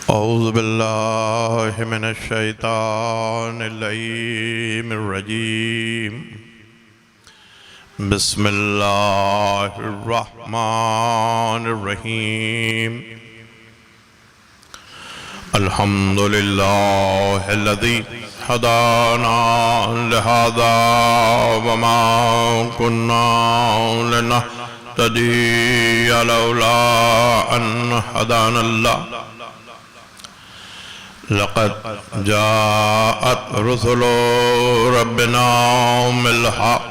औज़ु बिल्लाहि मिनश शैतानिर रजीम। बिस्मिल्लाहिर रहमानिर रहीम। अल्हम्दुलिल्लाहिल्लज़ी हदाना लिहाज़ा वमा कुन्ना लिनहतदिय्या लौला अन हदानल्लाह। लक़द जाअत रुसुलु रब्बिना बिल हक़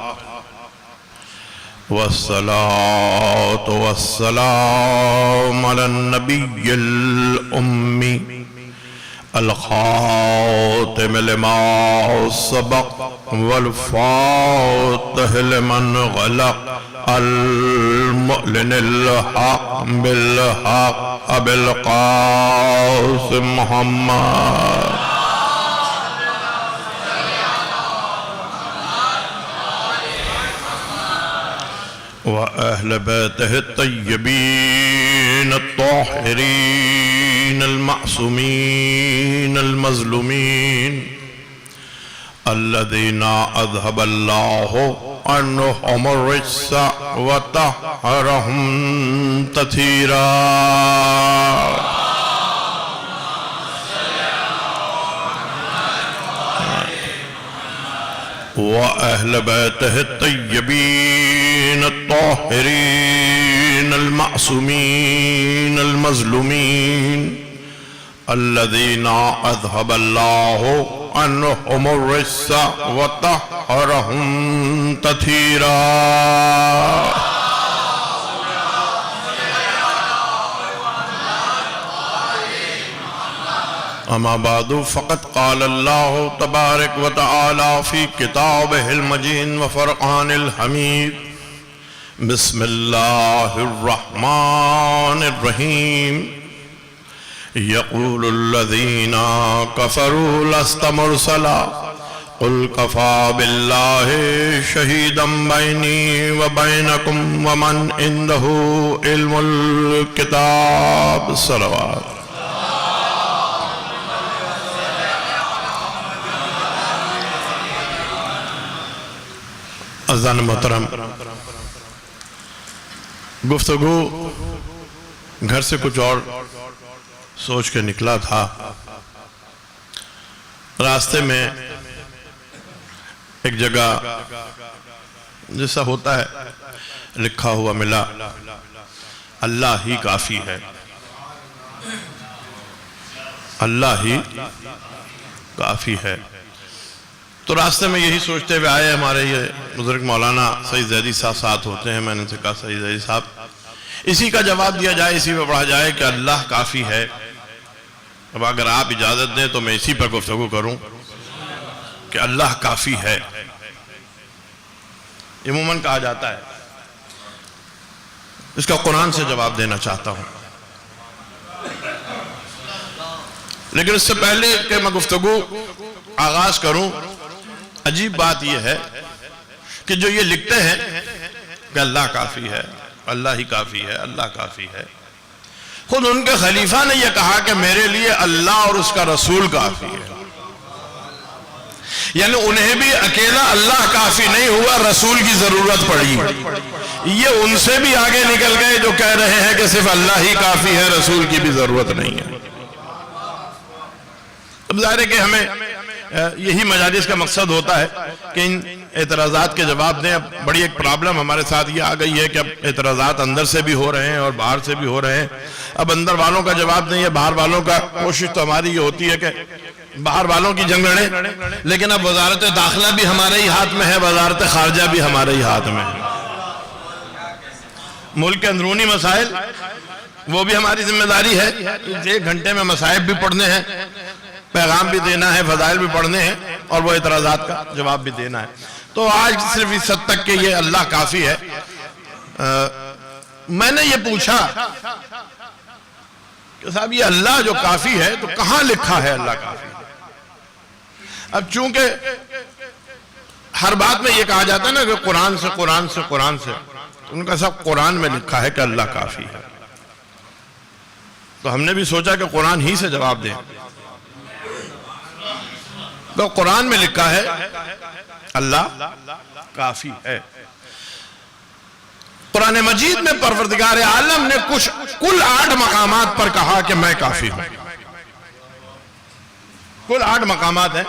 वस्सलातु वस्सलामु अलन नबिय्यिल उम्मी अल ख़ातिम लिमा सबक़ वल फ़ातिह लिमन ग़लक़ अल मुअलिनिल हक़ बिल हक़ अबिल क़ासिम मुहम्मद व अहले बैतिहि तय्यबीन अत्ताहिरीन अल-मासूमीन अल-मज़लूमीन अल्लज़ीना अज़हबल्लाहु अन्हुमुर रिज्स व तह्हरहुम तत्हीरा। व अहले बैतिहि तय्यबीन अत्ताहिरीन अल-मासूमीन अल-मज़लूमीन अल्लज़ीना अज़हबल्लाहु अन्हुमुर रिज्स व तह्हरहुम तत्हीरा। अम्मा बादु फ़क़द क़ालल्लाहु तबारक व तआला फ़ी किताबिहिल मजीद व फ़ुरक़ानिल हमीद। बिस्मिल्लाहिर रहमानिर रहीम। यक़ूलुल्लज़ीना कफ़रू लस्त मुरसला क़ुल कफ़ा बिल्लाहि शहीदम बैनी व बैनकुम व मन इंदहु इल्मुल किताब। सलवात। अज़ान मोहतरम, गुफ्तगू घर से कुछ और सोच के निकला था। रास्ते में एक जगह जैसा होता है लिखा हुआ मिला, अल्लाह ही काफ़ी है, अल्लाह ही काफ़ी है। तो रास्ते में यही सोचते हुए आए। हमारे ये बुजुर्ग मौलाना सईद ज़ैदी साहब साथ होते हैं। मैंने उनसे कहा, सईद ज़ैदी साहब, इसी का जवाब दिया जाए, इसी पे पढ़ा जाए कि अल्लाह काफ़ी है। अब अगर आप इजाज़त दें तो मैं इसी पर गुफ्तगू करूं कि अल्लाह काफ़ी है। इमूमन कहा जाता है, इसका कुरान से जवाब देना चाहता हूं। लेकिन इससे पहले कि मैं गुफ्तगू आगाज करूं, अजीब बात यह है कि जो ये लिखते हैं कि अल्लाह काफ़ी है, अल्लाह ही काफ़ी है, अल्लाह काफ़ी है, खुद उनके खलीफा ने यह कहा कि मेरे लिए अल्लाह और उसका रसूल काफ़ी है। यानी उन्हें भी अकेला अल्लाह काफ़ी नहीं हुआ, रसूल की ज़रूरत पड़ी। ये उनसे भी आगे निकल गए जो कह रहे हैं कि सिर्फ अल्लाह ही काफ़ी है, रसूल की भी ज़रूरत नहीं है। अब ज़ाहिर है कि हमें यही मजालिस का मकसद होता है कि इन एतराज़ात के जवाब दें। अब बड़ी एक प्रॉब्लम हमारे साथ ये आ गई है कि अब एतराज़ात अंदर से भी हो रहे हैं और बाहर से भी हो रहे हैं। अब अंदर वालों का जवाब दें या बाहर वालों का, कोशिश तो हमारी ये होती है कि बाहर वालों की जंग लड़ें, लेकिन अब वजारत दाखिला भी हमारे ही हाथ में है, वजारत खारजा भी हमारे ही हाथ में है। मुल्क के अंदरूनी मसाइल वो भी हमारी जिम्मेदारी है। 1 घंटे में मसाइब भी पढ़ने हैं, पैगाम भी देना है, फजाइल भी पढ़ने हैं और वो एतराज़ात का जवाब भी देना है। तो आज सिर्फ इस हद तक कि ये अल्लाह काफ़ी है। मैंने ये पूछा कि साहब ये अल्लाह जो काफ़ी है तो कहाँ लिखा है अल्लाह काफ़ी? अब चूंकि हर बात में ये कहा जाता है ना कि कुरान से कुरान से कुरान से, उनका सब कुरान में लिखा है कि अल्लाह काफी है। तो हमने भी सोचा कि कुरान ही से जवाब दें। तो कुरान में लिखा है अल्लाह काफी है। कुरान मजीद में परवरदिगार आलम ने कुल 8 मकामात पर कहा कि मैं काफी हूं। कुल 8 मकामात हैं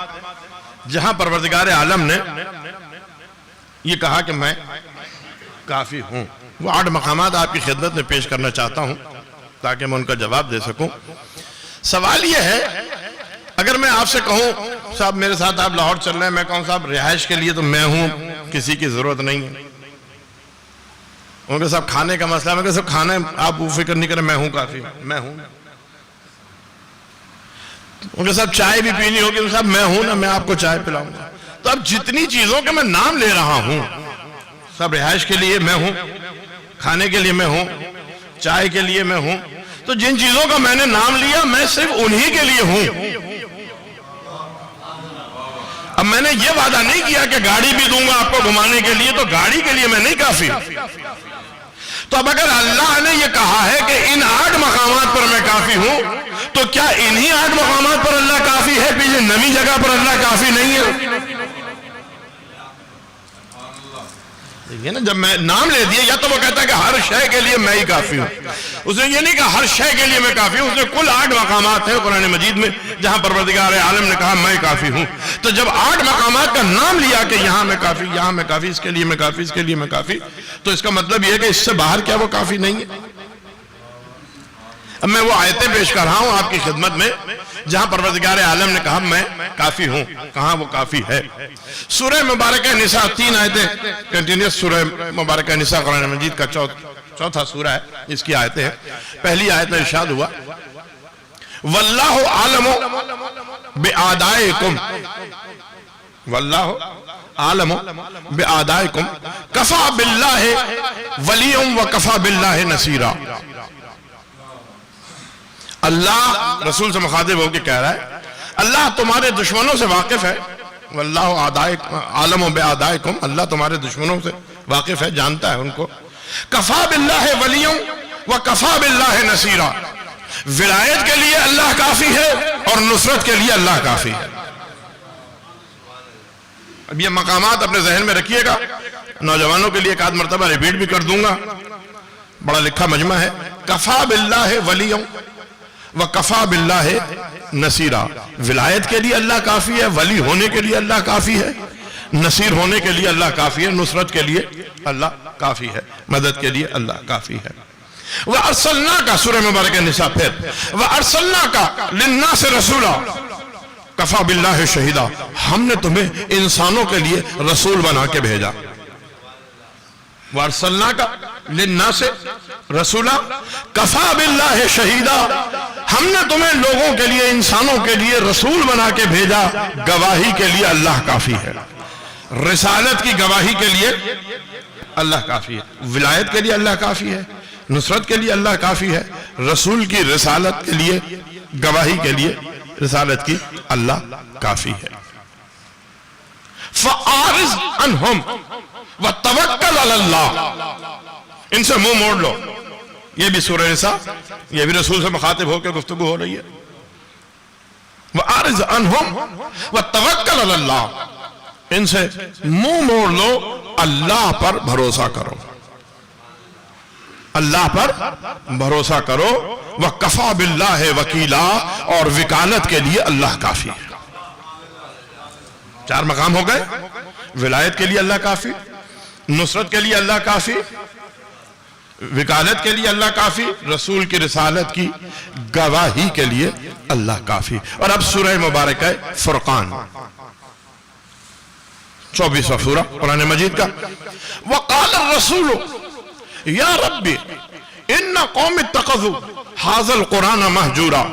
जहां परवरदिगार आलम ने यह कहा कि मैं काफी हूं। वो 8 मकामात आपकी खिदमत में पेश करना चाहता हूं ताकि मैं उनका जवाब दे सकूं। सवाल यह है, अगर मैं आपसे कहूं साहब मेरे साथ आप लाहौर चल रहे हैं, मैं कहूं साहब रिहाइश के लिए तो मैं हूं, किसी की जरूरत नहीं है। उनके साहब खाने का मसला, मैं सब खाना आप फिक्र नहीं करें, मैं हूं काफी, मैं हूं। उनके साहब चाय भी पीनी होगी, साहब मैं हूं ना, मैं आपको चाय पिलाऊंगा। तो अब जितनी चीजों के मैं नाम ले रहा हूं, सब रिहाइश के लिए मैं हूं, खाने के लिए मैं हूं, चाय के लिए मैं हूं, तो जिन चीजों का मैंने नाम लिया मैं सिर्फ उन्हीं के लिए हूं। अब मैंने ये वादा नहीं किया कि गाड़ी भी दूंगा आपको घुमाने के लिए, तो गाड़ी के लिए मैं नहीं काफी। तो अब अगर अल्लाह ने यह कहा है कि इन 8 मकामात पर मैं काफी हूं, तो क्या इन्हीं 8 मकामात पर अल्लाह काफी है, पीछे नवी जगह पर अल्लाह काफी नहीं है? देखिए ना, जब मैं नाम ले दिया, या तो वो कहता है कि हर शय के लिए मैं ही काफी हूं, उसने ये नहीं कहा हर शय के लिए मैं काफी हूं। उसने कुल 8 मकामात हैं कुरान मजीद में जहां परवरदिगार आलम ने कहा मैं काफी हूं। तो जब 8 मकामात का नाम लिया कि यहां मैं काफी, यहां मैं काफी, इसके लिए मैं काफी, इसके लिए मैं काफी, तो इसका मतलब यह है कि इससे बाहर क्या वो काफी नहीं है? अब मैं वो आयतें पेश कर रहा हूं आपकी खिदमत में जहां परवरदिगार आलम ने कहा मैं काफी हूं। कहां वो काफी है? सूरह मुबारक निसा, 3 आयतें कंटिन्यूस सूरह मुबारक निसा कुरान मजीद का चौथा सूरा है, इसकी आयतें हैं। पहली आयत में इरशाद हुआ वल्लाहु आलमु बिआदाइकुम, वल्लाहु आलमु बिआदाइकुम कफा बिल्लाहि वलिय्यम व कफा बिल्लाहि नसीरा। अल्लाह रसूल से मुखातिब होकर कह रहा है अल्लाह तुम्हारे दुश्मनों से वाकिफ है। वल्लाहु आलमु बिआदाइकुम, अल्लाह तुम्हारे दुश्मनों से वाकिफ है, जानता है उनको। कफा बिल्लाहि वलिय्यम व कफा बिल्लाहि नसीरा, विलायत के लिए अल्लाह काफी है और नुसरत के लिए अल्लाह काफी है। अब ये मकामात अपने जहन में रखिएगा, नौजवानों के लिए एक आध मरतबा रिपीट भी कर दूंगा, बड़ा लिखा मजमा है। कफा बिल्लाहि वलिय्यम व कफा बिल्लाहि नसीरा, विलायत के लिए अल्लाह काफी है, वली होने के लिए अल्लाह काफी है, नसीर होने के लिए अल्लाह काफी है, नुसरत के लिए अल्लाह काफी है, मदद के लिए अल्लाह काफी है। वह अरसलना का सूरह मुबारक निसा, फिर वह अरसलना का लिन्नास रसूला कफा बिल्लाहि शहीदा, हमने तुम्हें इंसानों के लिए रसूल बना के भेजा। वह अरसलना का लिन्नास रसूला कफा बिल्लाहि शहीदा, हमने तुम्हें लोगों के लिए, इंसानों के लिए रसूल बना के भेजा, गवाही के लिए अल्लाह काफी है। रिसालत की गवाही के लिए अल्लाह काफी है, विलायत के लिए अल्लाह काफी है, नुसरत के लिए अल्लाह काफी है, रसूल की रिसालत के लिए, गवाही के लिए, रिसालत की अल्लाह काफी है। फ़आरिज़ अन्हुम व तवक्कल अलल्लाह, इनसे मुंह मोड़ लो। ये भी सूरह निसा, ये भी रसूल से मुखातिब होकर गुफ्तगू हो रही है। फ़आरिज़ अन्हुम व तवक्कल अलल्लाह, इनसे मुंह मोड़ लो, अल्लाह पर भरोसा करो, अल्लाह पर भरोसा करो। वह कफा बिल्लाहि वकीला, और वकालत के लिए अल्लाह काफी है। 4 मकाम हो गए, विलायत के लिए अल्लाह काफी, नुसरत के लिए अल्लाह काफी, वकालत के लिए अल्लाह काफी, रसूल की रिसालत की गवाही के लिए अल्लाह काफी। और अब सूरह मुबारक है फुरकान, 24वां सूरा कुरान मजीद का। वक़ाल रसूल या रब्बी इन्ना कौम इत्तखज़ू हाज़ल कुरान महजूरा।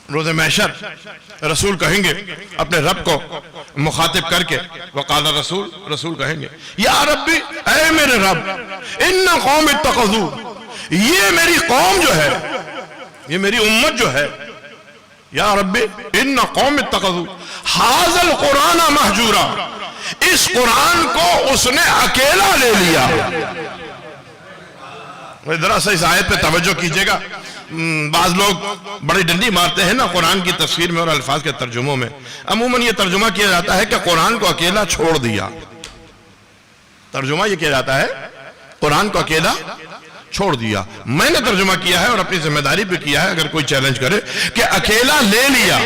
रोज़े महशर रसूल कहेंगे अपने रब को मुखातिब करके, वक़ाल रसूल, रसूल कहेंगे या रब्बी, ऐ मेरे रब, इन्ना कौम इत्तखज़ू, ये मेरी कौम जो है, ये मेरी उम्मत जो है, या रब्बी इन्ना कौम इत्तखज़ू हाज़ल कुरान महजूरा, इस कुरान को उसने अकेला ले लिया, जरा सा इस आयत पे तवज्जो कीजिएगा। बाज लोग बड़ी डंडी मारते हैं ना कुरान की तफसीर में और अल्फाज के तर्जुमों में। अमूमन ये तर्जुमा किया जाता है कि कुरान को अकेला छोड़ दिया। तर्जुमा ये किया जाता है कुरान को अकेला छोड़ दिया। मैंने तर्जुमा किया है और अपनी जिम्मेदारी पे किया है, अगर कोई चैलेंज करे कि अकेला ले लिया।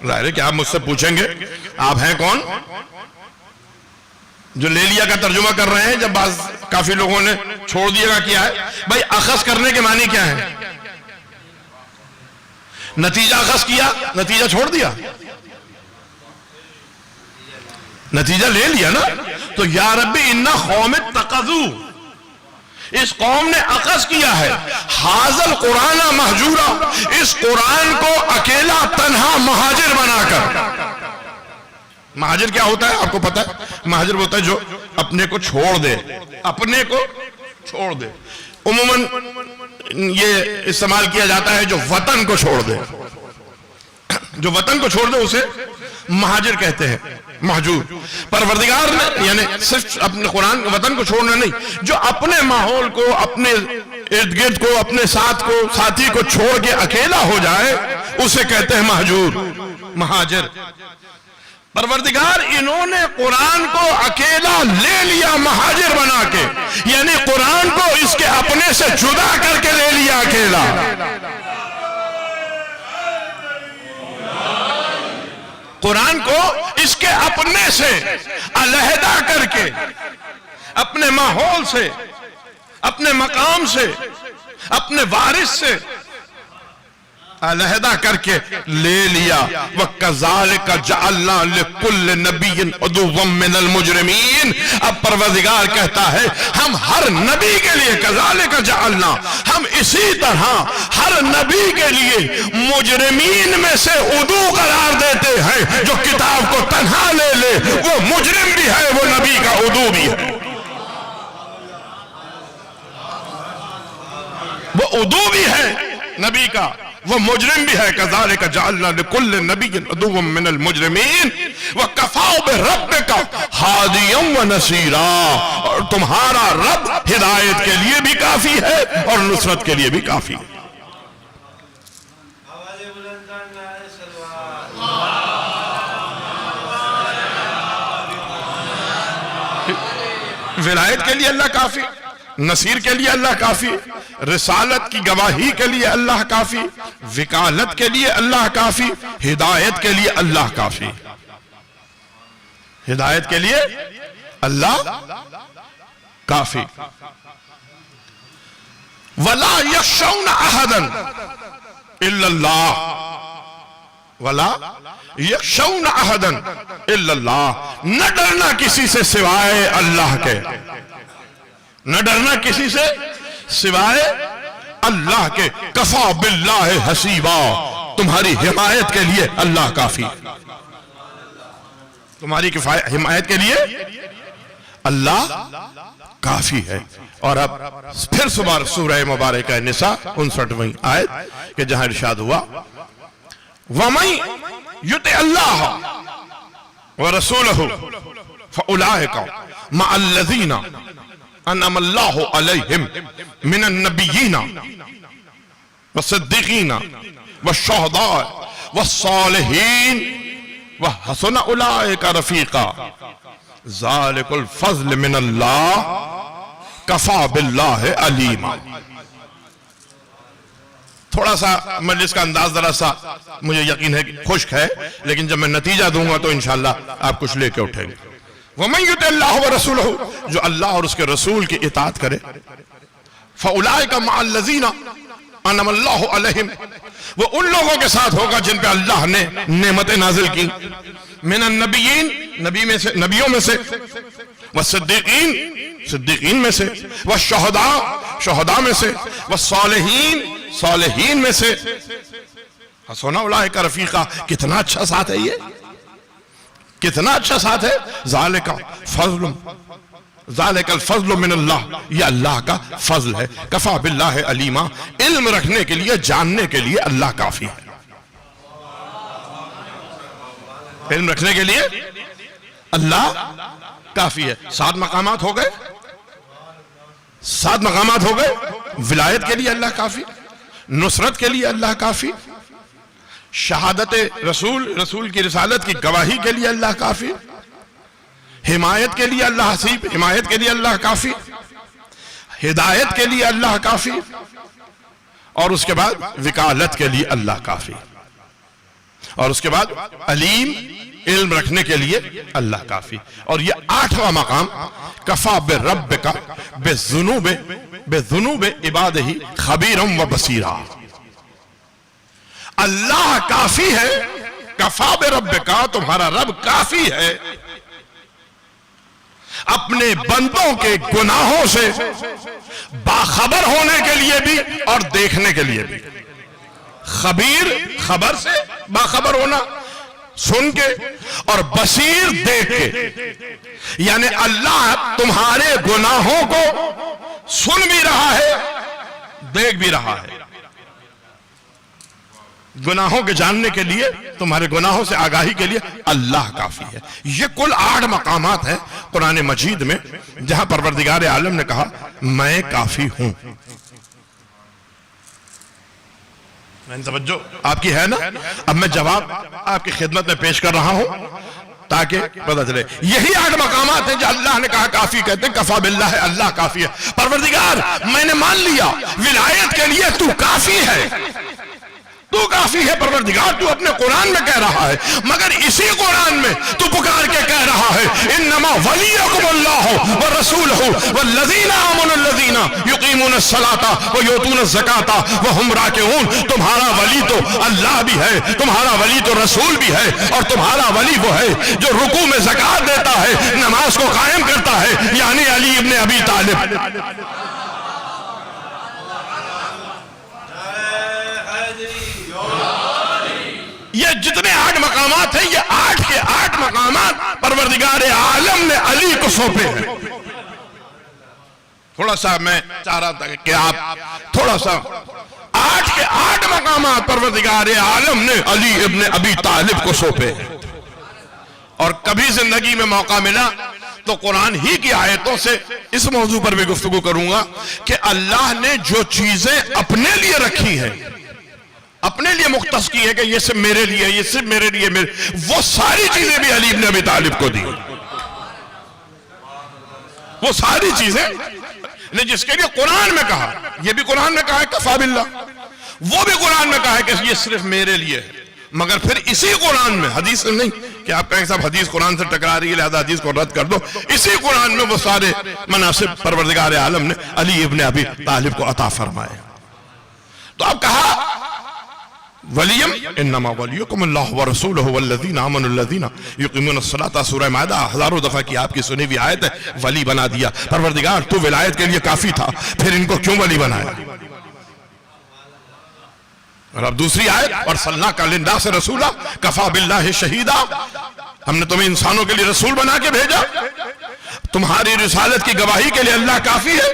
जाहिर है कि आप मुझसे पूछेंगे आप हैं कौन जो ले लिया का तर्जुमा कर रहे हैं, जब काफी लोगों ने छोड़ दिया का किया है। भाई अखज़ करने के मानी क्या है? नतीजा अखज़ किया, नतीजा छोड़ दिया, नतीजा ले लिया ना। तो या रब्बी इन्ना कौम तक़ज़ू, इस कौम ने अखज़ किया है हाज़ल कुरान महजूरा, इस कुरान को अकेला तन्हा महाजिर बनाकर। महाजिर क्या होता है आपको पता है? महाजिर होता है जो अपने को छोड़ दे, अपने को छोड़ दे। उम्मन ये इस्तेमाल किया जाता है जो वतन को छोड़ दे, जो वतन को छोड़ दे उसे महाजिर कहते हैं, महजूर। परवरदिगार ने यानी सिर्फ अपने कुरान वतन को छोड़ना नहीं, जो अपने माहौल को, अपने इर्द गिर्द को, अपने साथी को छोड़ के अकेला हो जाए उसे कहते हैं महजूर, महाजिर। परवरदिगार इन्होंने कुरान को अकेला ले लिया महाजिर बना के, यानी कुरान को इसके अपने से जुदा करके ले लिया अकेला। कुरान को इसके अपने से अलहदा करके, अपने माहौल से, अपने मकाम से, अपने वारिस से अलहदा करके ले लिया। वह कज़ालिका जअलना लिकुल्लि नबिय्यिन अदुव्वन मिनल मुजरिमीन। अब परवरदिगार कहता है हम हर नबी के लिए, कज़ालिका जअलना, हम इसी तरह हर नबी के लिए मुजरिमीन में से उदू करार देते हैं। जो किताब को तन्हा ले ले वो मुजरिम भी है, वो नबी का उदू भी है, वो उदू भी है नबी का, वो मुजरिम भी है। कज़ालिका जअलना लिकुल्लि नबिय्यिन अदुव्वन मिनल मुजरिमीन व कफ़ा बिरब्बिका हादियन व नसीरा। और तुम्हारा रब हिदायत के लिए भी काफी है और नुसरत के लिए भी काफी है। विलायत के लिए अल्लाह काफी, नसीर के लिए अल्लाह काफी, रिसालत की गवाही के लिए अल्लाह काफी, विकालत के लिए अल्लाह काफी, हिदायत के लिए अल्लाह काफी। हिदायत के लिए अल्लाह काफी। वला यख्शौन अहदन इल्लल्लाह, वला यख्शौन अहदन इल्लल्लाह, न डरना किसी से सिवाय अल्लाह के, न डरना किसी से सिवाय अल्लाह के। कफा बिल्लाह हसीबा, तुम्हारी हिमायत के लिए अल्लाह काफी, तुम्हारी हिमायत के लिए अल्लाह काफी है। और अब फिर सुबह सूरह मुबारक निसा 59वीं आयत के जहां इरशाद हुआ वमन युति अल्लाह व रसूलहु फउलाइका मअल्लज़ीना अनअमल्लाहु अलैहिम मिनन नबिय्यीना वस्सिद्दीकीना वश्शुहदा वस्सालिहीन व हसुन उलाइका रफीका ज़ालिकुल फ़ज़्ल मिनल्लाह कफ़ा बिल्लाहि अलीमा। थोड़ा सा मजलिस का अंदाज जरा सा मुझे यकीन है कि खुश्क है, लेकिन जब मैं नतीजा दूंगा तो इंशाअल्लाह आप कुछ लेके उठेंगे। वमन युति अल्लाह व रसूलहु, जो अल्लाह और उसके रसूल की इताअत करे, फउलाइका मअल्लज़ीना अनअमल्लाहु अलैहिम, वो उन लोगों के साथ होगा जिन पे अल्लाह ने नेमतें नाजिल की, मिनन नबिय्यीन, नबी में से, नबियों में से, व सिद्दीकीन, सिद्दीकीन में से, व शुहदा, शुहदा में से, व सालिहीन, सालिहीन में से। हसुन उलाइका रफीका, कितना अच्छा साथ है ये, कितना अच्छा साथ है। ज़ालिका फ़ज़्ल, ज़ालिकल फ़ज़्ल मिनल्लाह, ये अल्लाह का फजल है। कफ़ा बिल्लाहि अलीमा, इल्म रखने के लिए, जानने के लिए अल्लाह काफी है। इल्म रखने के लिए अल्लाह काफी है। 7 मकामात हो गए, 7 मकामात हो गए। विलायत के लिए अल्लाह काफी, नुसरत के लिए अल्लाह काफी, शहादत रसूल, रसूल की रिसालत की गवाही के लिए अल्लाह काफी, हिमायत के लिए अल्लाह हसीब, हिमायत के लिए अल्लाह काफी, हिदायत के लिए अल्लाह काफी, और उसके बाद विकालत के लिए अल्लाह काफी, और उसके बाद अलीम, इल्म रखने के लिए अल्लाह काफी। और ये 8वां मकाम कफा बे रब का बेजुनूब इबादही खबीरम व बसीरा। अल्लाह काफी है, कफा बे रब का, तुम्हारा रब काफी है अपने बंदों के गुनाहों से बाखबर होने के लिए भी और देखने के लिए भी। खबीर, खबर से बाखबर होना, सुन के, और बसीर देख के, यानी अल्लाह तुम्हारे गुनाहों को सुन भी रहा है, देख भी रहा है। गुनाहों के जानने के लिए, तुम्हारे गुनाहों से आगाही के लिए अल्लाह काफी है। ये कुल 8 मकामात हैं कुरान मजीद में जहां परवरदिगार आलम ने कहा मैं काफी हूं। तवज्जो आपकी है ना? अब मैं जवाब आपकी खिदमत में पेश कर रहा हूं ताकि पता चले। यही 8 मकामात हैं जो अल्लाह ने कहा काफी, कहते हैं कफा बिल्लाह है, अल्लाह काफी है। परवरदिगार मैंने मान लिया विलायत के लिए तू काफी है, तू काफी है परवरदिगार, तू अपने कुरान में कह रहा है, मगर इसी कुरान में तू पुकार के कह रहा है इन्नमा वलियकुमुल्लाहु व रसूलुहु वल्लज़ीना आमनुल्लज़ीना युकीमुनस्सलाता व युतूनज़्ज़काता व हुम राकिऊन। तुम्हारा वली तो अल्लाह भी है, तुम्हारा वली तो रसूल भी है, और तुम्हारा वली वो है जो रुकू में ज़कात देता है, नमाज को कायम करता है, यानी अली इब्ने अबी तालिब। ये जितने 8 मकामात हैं, ये 8 के 8 मकामात परवरदिगार आलम ने अली को सौंपे हैं। थोड़ा सा मैं चाह रहा था कि आप थोड़ा सा 8 के 8 मकामात परवरदिगार आलम ने अली इब्ने अबी तालिब को सौंपे हैं। और कभी जिंदगी में मौका मिला तो कुरान ही की आयतों से इस मौजू पर भी गुफ्तगू करूंगा कि अल्लाह ने जो चीजें अपने लिए रखी हैं, अपने लिए मुख्तस की है कि ये सिर्फ मेरे लिए, ये सिर्फ मेरे लिए, वो सारी चीजें भी अली इब्ने अबी तालिब को दी। वो सारी चीजें ने जिसके लिए कुरान में कहा, ये भी कुरान में कहा है कफा बिल्लाह, वो भी कुरान में कहा है कि ये सिर्फ मेरे लिए है। मगर फिर इसी कुरान में, हदीस नहीं कि आप कहें साहब हदीस कुरान से टकरा रही है लिहाजा हदीस को रद्द कर दो, इसी कुरान में वो सारे मनासिब परवरदिगार आलम ने अली इब्ने अबी तालिब को अता फरमाए। तो अब कहा वलियम इन्नमा वलियुकुमुल्लाहु व रसूलुहु वल्लज़ीना आमनुल्लज़ीना युकीमुनस्सलाता, सूरह माइदा हजारों दफा की आपकी सुनी हुई आयत है। वली बना दिया परवरदिगार, तू विलायत के लिए काफी था, फिर इनको क्यों वली बनाया? और अब दूसरी आयत, और सल्लल्लाहु अलैहि वसल्लम रसूला कफा बिल्लाहि शहीदा, हमने तुम्हें इंसानों के लिए रसूल बना के भेजा, तुम्हारी रिसालत की गवाही के लिए अल्लाह काफी है।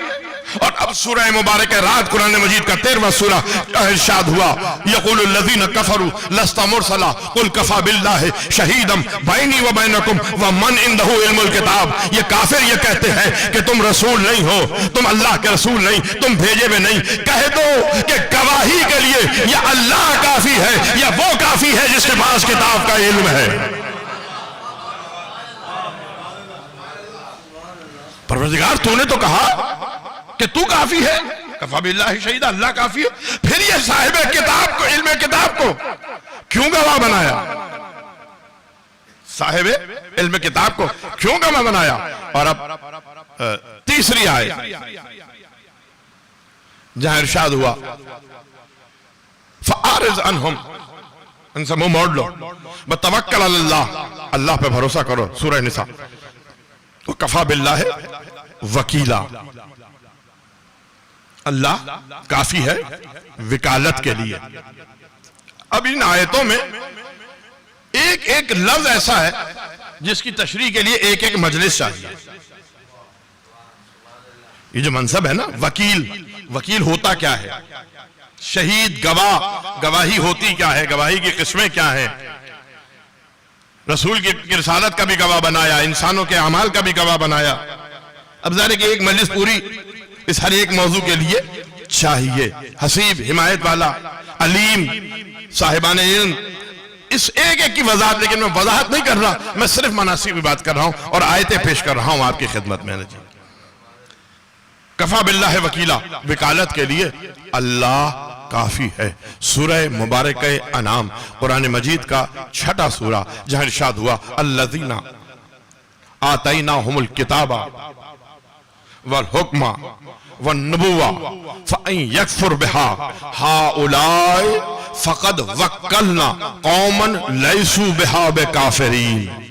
और अब सूरह मुबारक रात कुरान मजीद का 13वां सूरा इरशाद हुआ यक़ूलुल्लज़ीना कफ़रू लस्ता मुरसला कुल कफ़ा बिल्लाहि शहीदम बैनी व बैनकुम व मन इंदहु इल्मुल किताब। ये काफिर ये कहते हैं कि तुम रसूल नहीं हो, तुम अल्लाह के रसूल नहीं, तुम भेजे हुए नहीं। कह दो कि गवाही के लिए या अल्लाह काफी है या वो काफी है जिसके पास किताब का इल्म है। परवरदिगार तूने तो कहा कि तू काफी है, कफा बिल्लाहि शहीदा, अल्लाह काफी है, फिर ये साहिब किताब को, इल्म किताब को क्यों गवाह बनाया? साहिब इल्म किताब को क्यों गवाह बनाया? और अब तीसरी आयत जहां इरशाद हुआ फ़अरिज़ अन्हुम, इनसे मुंह मोड़ लो, वतवक्कल अलल्लाह, अल्लाह पे भरोसा करो, सूरह निसा। कफा बिल्लाहि वकीला, अल्लाह काफी है विकालत के लिए। अब इन आयतों में एक एक लफ्ज ऐसा है जिसकी तशरीह के लिए एक एक मजलिस चाहिए। ये जो मनसब है ना वकील, वकील होता क्या है? शहीद, गवाह, गवाही होती क्या है? गवाही की किस्में क्या है? रसूल की रिसालत का भी गवाह बनाया, इंसानों के अमाल का भी गवाह बनाया। अब ज़ाहिर है कि एक मजलिस पूरी इस हर एक मौजू के लिए चाहिए। हसीब, हिमायत वाला, अलीम, साहिबान इल्म, इस एक एक की वजाहत, लेकिन मैं वजाहत नहीं कर रहा, मैं सिर्फ मनासिब की बात कर रहा हूं और आयतें पेश कर रहा हूं आपकी खिदमत में। जी, कफा बिल्लाह वकीला, वकालत के लिए अल्लाह काफी है। सूरह मुबारक अनाम, कुरान मजीद का 6वां सूरा, जहां इरशाद हुआ अल्लज़ीना आतैनाहुमुल किताबा वल हुक्मा वन नबुव्वा फ़इन यकफुर बिहा हाउलाई फ़क़द वक्कलना कौमन लैसू बिहा बिकाफ़िरीन।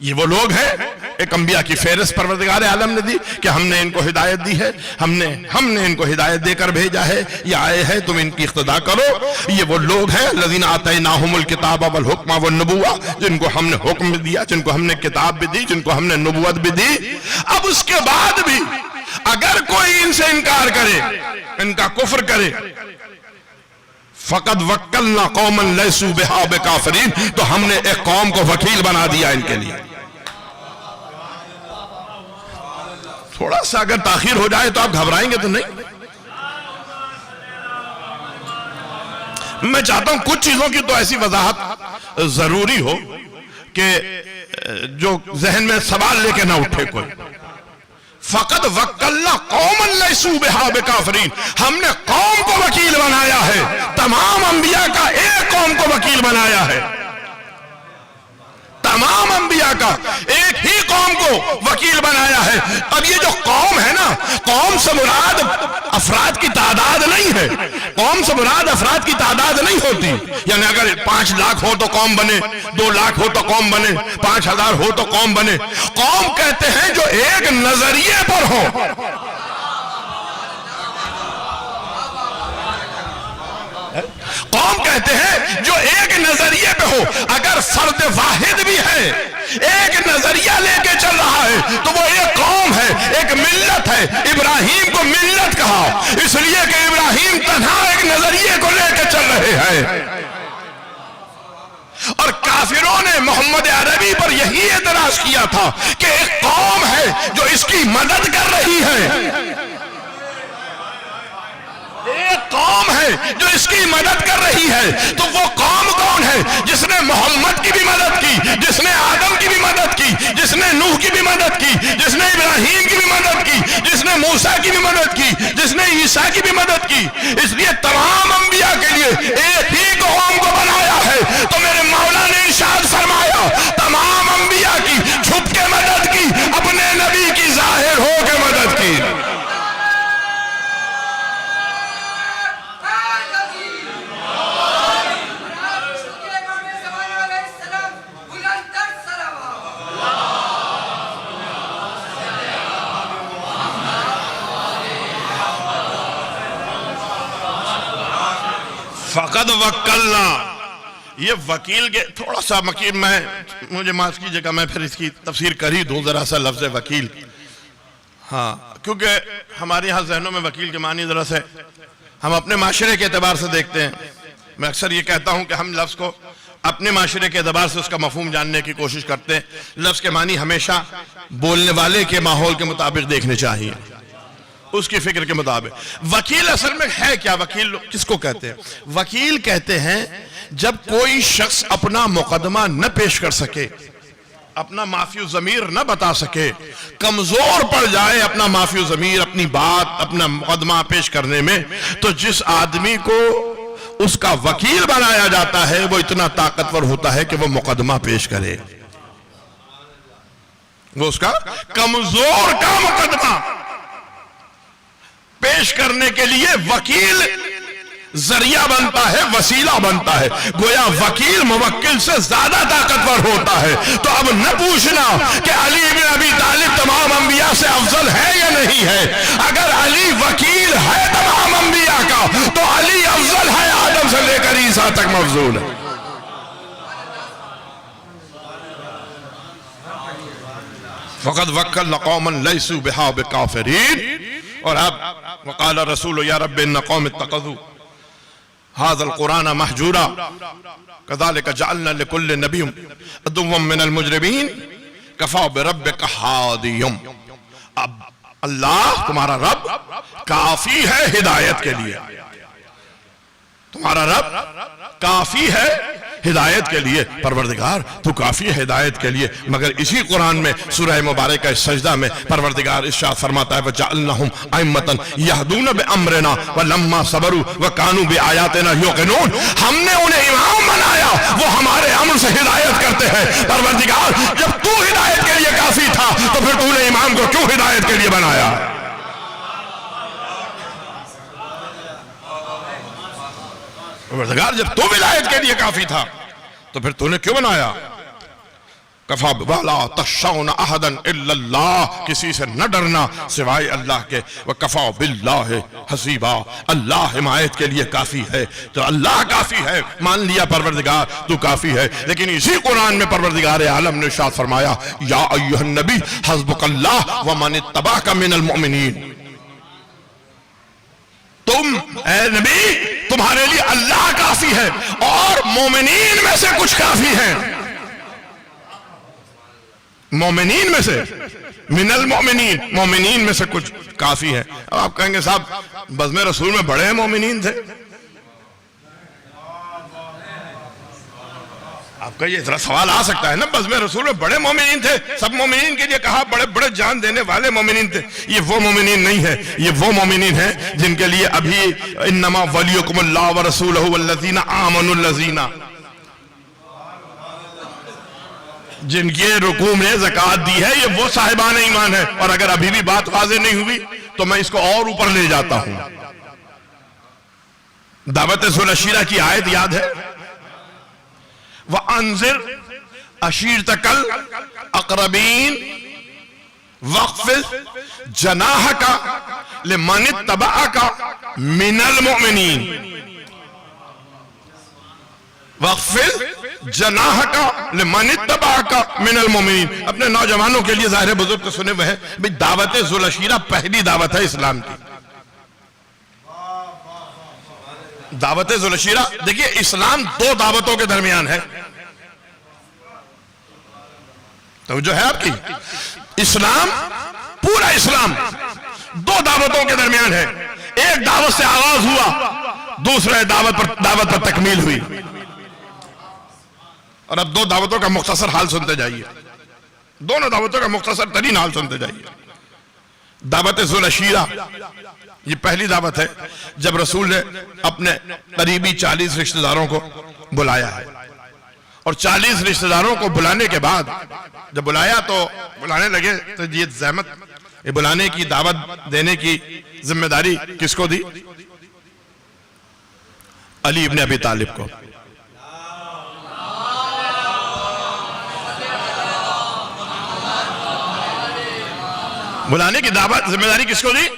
ये वो लोग हैं, एक अंबिया की फेहरिस्त परवरदिगार आलम ने दी कि हमने इनको हिदायत दी है, हमने इनको हिदायत देकर भेजा है, ये आए हैं, तुम इनकी इख्तिदा करो। ये वो लोग हैं लज़ीना आतैनाहुमुल किताब वल हुक्मा वन नबुव्वा, जिनको हमने हुक्म दिया, जिनको हमने किताब भी दी, जिनको हमने नबुव्वत भी दी। अब उसके बाद भी अगर कोई इनसे इनकार करे, इनका कुफ्र करे, फ़क़द वक्कलना कौमन लैसू बिहा बिकाफ़िरीन, तो हमने एक कौम को वकील बना दिया इनके लिए। थोड़ा सा अगर ताखीर हो जाए तो आप घबराएंगे तो नहीं। मैं चाहता हूं कुछ चीजों की तो ऐसी वजाहत जरूरी हो कि जो जहन में सवाल लेके ना उठे कोई। फ़क़द वक्कलना कौमन लैसू बिहा बिकाफ़िरीन, हमने कौम को वकील बनाया है, तमाम अंबिया का एक कौम को वकील बनाया है, तमाम अंबिया का एक ही कौम को वकील बनाया है। अब ये जो कौम है ना, कौम से मुराद अफराद की तादाद नहीं है, कौम से मुराद अफराद की तादाद नहीं होती। यानी अगर 5 लाख हो तो कौम बने, 2 लाख हो तो कौम बने, 5000 हो तो कौम बने। कौम कहते हैं जो एक नजरिए पर हो। कौम कहते हैं जो एक नजरिए पे हो। अगर फर्द वाहिद भी है, एक नजरिया लेके चल रहा है, तो वो एक कौम है, एक मिल्लत है। इब्राहिम को मिल्लत कहा इसलिए कि इब्राहिम तन्हा एक नजरिए को लेके चल रहे हैं। और काफिरों ने मोहम्मद अरबी पर यही एतराज किया था कि एक कौम है जो इसकी मदद कर रही है, एक कौम है जो इसकी मदद कर रही है। तो वो कौम कौन है? जिसने मोहम्मद की भी मदद की, जिसने आदम की भी मदद की, जिसने नूह की भी मदद की, जिसने इब्राहिम की भी मदद की, जिसने मूसा की भी मदद की, जिसने ईसा की भी मदद की। इसलिए तमाम अंबिया के लिए एक ही कौम को बनाया है। तो मेरे मौला ने इरशाद फरमाया, तमाम अंबिया की छुप के मदद की, अपने नबी की जाहिर हो के मदद की। फ़क़द वक्कलना, ये वकील के थोड़ा सा वकील, मुझे माफ कीजिएगा, मैं फिर इसकी तफसीर कर ही दूं जरा सा लफ्ज़ वकील। हाँ, क्योंकि हमारे यहाँ जहनों में वकील के मानी जरा से हम अपने माशरे के एतबार से देखते हैं। मैं अक्सर ये कहता हूँ कि हम लफ्ज़ को अपने माशरे के एतबार से उसका मफहूम जानने की कोशिश करते हैं। लफ्ज़ के मानी हमेशा बोलने वाले के माहौल के मुताबिक देखने चाहिए, उसकी फिक्र के मुताबिक। वकील असल में है क्या? वकील किसको कहते हैं? वकील कहते हैं जब कोई शख्स अपना मुकदमा न पेश कर सके, अपना माफी ज़मीर न बता सके, कमजोर पड़ जाए अपना माफी ज़मीर, अपनी बात, अपना मुकदमा पेश करने में, तो जिस आदमी को उसका वकील बनाया जाता है वो इतना ताकतवर होता है कि वो मुकदमा पेश करे। वो उसका कमजोर का मुकदमा पेश करने के लिए वकील जरिया बनता है, वसीला बनता है। गोया वकील मुवक्किल से ज्यादा ताकतवर होता है। तो अब न पूछना कि अली इब्न अबी तालिब तमाम अंबिया से अफजल है या नहीं है। अगर अली वकील है तमाम अंबिया का, तो अली अफजल है आदम से लेकर ईसा तक मफजूल है। फ़क़द वक्कलना क़ौमन लैसू बिहा बिकाफ़िरीन। और अब वक़ाल रसूल या रब्बि इन्न क़ौमी इत्तख़ज़ू हाज़ल क़ुरान महजूरा कज़ालिका जअलना लिकुल्लि नबिय्यिन अदुव्वन मिनल मुजरिमीन कफ़ा बिरब्बिका हादिय्यन। अब अल्लाह तुम्हारा रब काफी है हिदायत के लिए, तुम्हारा रब काफी है हिदायत के लिए। परवरदिगार तू काफी है हिदायत के लिए। मगर इसी कुरान में सूरह मुबारक का सजदा में परवरदिगार इरशाद फरमाता है वजअलनाहुम अइम्मतन यहदून बिअम्रिना वलम्मा सबरू वकानू बिआयातिना युक़िनून, हमने उन्हें इमाम बनाया, वो हमारे अम्र से हिदायत करते हैं। परवरदिगार जब तू हिदायत के लिए काफी था तो फिर तूने इमाम को क्यों हिदायत के लिए बनाया? परवरदिगार जब तू विलायत के लिए काफी था तो फिर तूने क्यों बनाया? कफा वाला तशौन अहदन इल्लल्लाह, किसी से न डरना सिवाय अल्लाह के। व कफा बिल्लाह हसीबा, अल्लाह हिमायत के लिए काफी है। तो अल्लाह काफी है, मान लिया परवरदिगार तू काफी है। लेकिन इसी कुरान में परवरदिगार आलम ने इरशाद फरमाया या अय्युहन नबी हस्बुकल्लाह व मन इत्तबाका मिनल मुमिनीन, तुम ए नबी तुम्हारे लिए अल्लाह काफी है और मोमिनीन में से कुछ काफी हैं। मोमिनीन में से, मिनल मोमिनीन, मोमिनीन में से कुछ काफी है। अब आप कहेंगे साहब बज़्म रसूल में बड़े मोमिनीन थे। आपका ये इतना सवाल आ सकता है ना, बज़्म रसूल में बड़े मोमिनीन थे, सब मोमिनीन के लिए कहा बड़े बड़े जान देने वाले मोमिनीन थे। ये वो मोमिनीन नहीं है, ये वो मोमिनीन है जिनके लिए अभी इन्नमा वलियुकुमुल्लाह व रसूलुहु वल्लज़ीना आमनुल्लज़ीना, जिनके रुकू में ज़कात दी है, ये वो साहिबान ईमान है। और अगर अभी भी बात वाज़े नहीं हुई तो मैं इसको और ऊपर ले जाता हूं। दावत ज़ुल-अशीरा की आयत याद है, व अंज़िर अशीरतकल अक़रबीन वक़्फ़िज़ जनाहका लिमन इत्तबअका मिनल मुमिनीन, वक़्फ़िज़ जनाहका लिमन इत्तबअका मिनल मुमिनीन। अपने नौजवानों के लिए ज़ाहिर बुजुर्ग तो सुने हुए हैं भाई, दावत ज़ुल-अशीरा पहली दावत है इस्लाम की। दावत ज़ुल-अशीरा, देखिए इस्लाम दो दावतों के दरमियान है। तो जो है आपकी इस्लाम, पूरा इस्लाम दो दावतों के दरमियान है। एक दावत से आगाज हुआ, दूसरे दावत पर तकमील हुई। और अब दो दावतों का मुख्तसर हाल सुनते जाइए, दोनों दावतों का मुख्तसर तरीन हाल सुनते जाइए। दावत ज़ुल-अशीरा ये पहली दावत है जब रसूल ने अपने करीबी 40 रिश्तेदारों को बुलाया है। और 40 रिश्तेदारों को बुलाने के बाद जब बुलाया तो बुलाने लगे तो ये ज़हमत, ये बुलाने की दावत देने की जिम्मेदारी किसको दी? अली इब्न अबी तालिब को। बुलाने की दावत जिम्मेदारी किसको दी?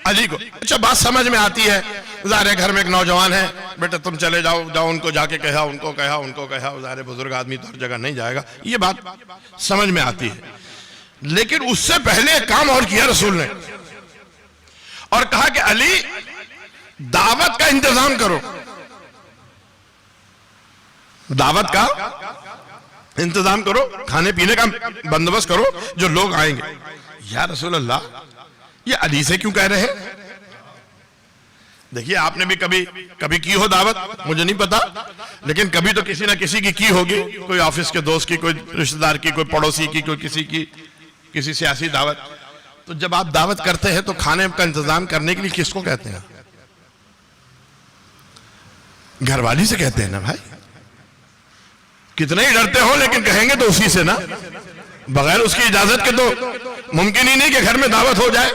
अली को। अच्छा बात समझ में आती है, ज़ाहिर घर में एक नौजवान है, बेटा तुम चले जाओ, जाओ उनको जाके कहा, उनको कहा, ज़ाहिर बुजुर्ग आदमी तो हर जगह नहीं जाएगा, ये बात समझ में आती है। लेकिन उससे पहले एक काम और किया रसूल ने, और कहा कि अली दावत का इंतजाम करो, दावत का इंतजाम करो, खाने पीने का बंदोबस्त करो, जो लोग आएंगे। या रसूल अल्लाह, ये अली से क्यों कह रहे हैं? देखिए आपने भी कभी की हो दावत, मुझे नहीं पता, लेकिन कभी तो किसी ना किसी की होगी, कोई ऑफिस के दोस्त की, कोई रिश्तेदार की, कोई पड़ोसी की, कोई किसी की, किसी सियासी दावत। तो जब आप दावत करते हैं तो खाने का इंतजाम करने के लिए किसको कहते हैं? घरवाली से कहते हैं ना भाई। कितने ही डरते हो लेकिन कहेंगे तो उसी से ना, बगैर उसकी इजाजत के तो मुमकिन ही नहीं कि घर में दावत हो जाए।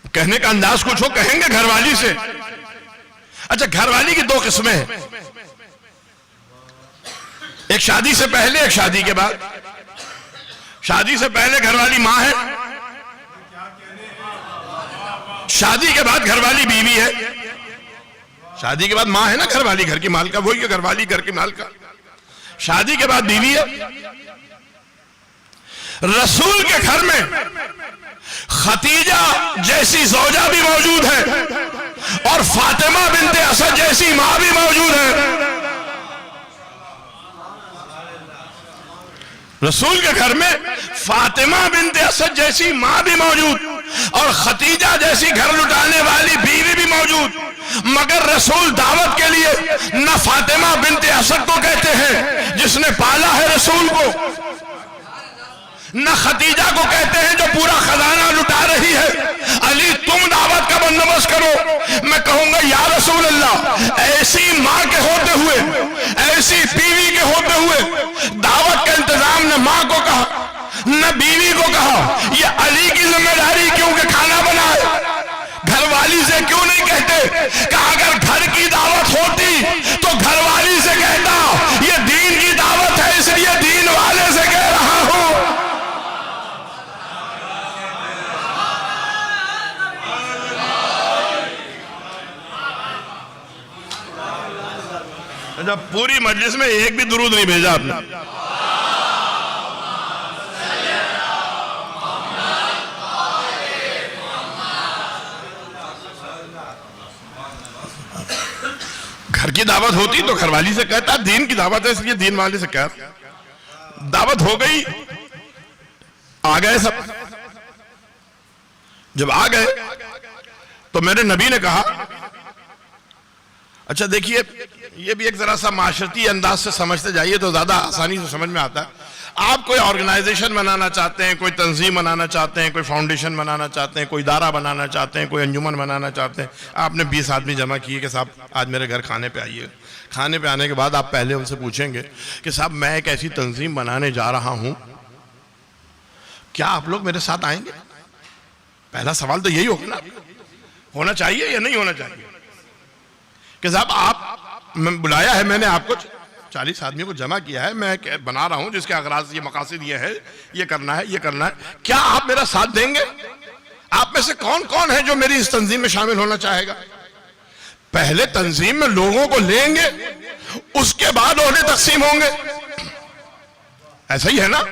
कहने का अंदाज कुछ हो, कहेंगे घरवाली से। अच्छा घरवाली की दो किस्में हैं, एक शादी से पहले, एक शादी के बाद। शादी से पहले घरवाली मां है, शादी के बाद घरवाली बीवी है। शादी के बाद मां है ना घरवाली, घर की मालका, वही है घरवाली, घर की मालका। शादी के बाद बीवी है। रसूल के घर में खतीजा जैसी ज़ौजा भी मौजूद है और फातिमा बिन्ते असद जैसी मां भी मौजूद है। रसूल के घर में फातिमा बिन्ते असद जैसी मां भी मौजूद और खतीजा जैसी घर लुटाने वाली बीवी भी मौजूद, मगर रसूल दावत के लिए न फातिमा बिन्ते असद को कहते हैं जिसने पाला है रसूल को, न खतीजा को कहते हैं जो पूरा खजाना लुटा रही है। अली तुम दावत का बंदोबस्त करो। मैं कहूंगा या रसूल अल्लाह, ऐसी मां के होते हुए, ऐसी बीवी के होते हुए दावत का इंतजाम न मां को कहा न बीवी को कहा, ये अली की जिम्मेदारी क्योंकि खाना बनाए, घरवाली से क्यों नहीं कहते कि अगर घर की दावत होती तो घरवाली से कहता, ये दीन की दावत है इसलिए दीन वाले से कह रहा हूं। जब पूरी मजलिस में एक भी दुरूद नहीं भेजा आपने। घर की दावत होती तो घरवाली से कहता, दीन की दावत है इसलिए दीन वाले से कह। दावत हो गई, आ गए सब। जब आ गए तो मेरे नबी ने कहा, अच्छा देखिए ये भी एक जरा सा माशरती अंदाज से समझते जाइए तो ज्यादा आसानी से समझ में आता है। आप कोई ऑर्गेनाइजेशन बनाना चाहते हैं, कोई तंजीम बनाना चाहते हैं, कोई फाउंडेशन बनाना चाहते हैं, कोई इदारा बनाना चाहते हैं, कोई अंजुमन बनाना चाहते हैं। आपने 20 आदमी जमा किए कि साहब आज मेरे घर खाने पे आइए। खाने पे आने के बाद आप पहले उनसे पूछेंगे कि साहब मैं एक ऐसी तंजीम बनाने जा रहा हूं, क्या आप लोग मेरे साथ आएंगे? पहला सवाल तो यही होगा ना, होना चाहिए या नहीं होना चाहिए कि साहब आप मैं बुलाया है, मैंने आपको 40 आदमियों को जमा किया है, मैं बना रहा हूं जिसके अगराज ये मकासद ये है, ये करना है, ये करना है, क्या आप मेरा साथ देंगे? आप में से कौन कौन है जो मेरी इस तंजीम में शामिल होना चाहेगा? पहले तंजीम में लोगों को लेंगे, उसके बाद ओहदे तकसीम होंगे। ऐसा ही है ना,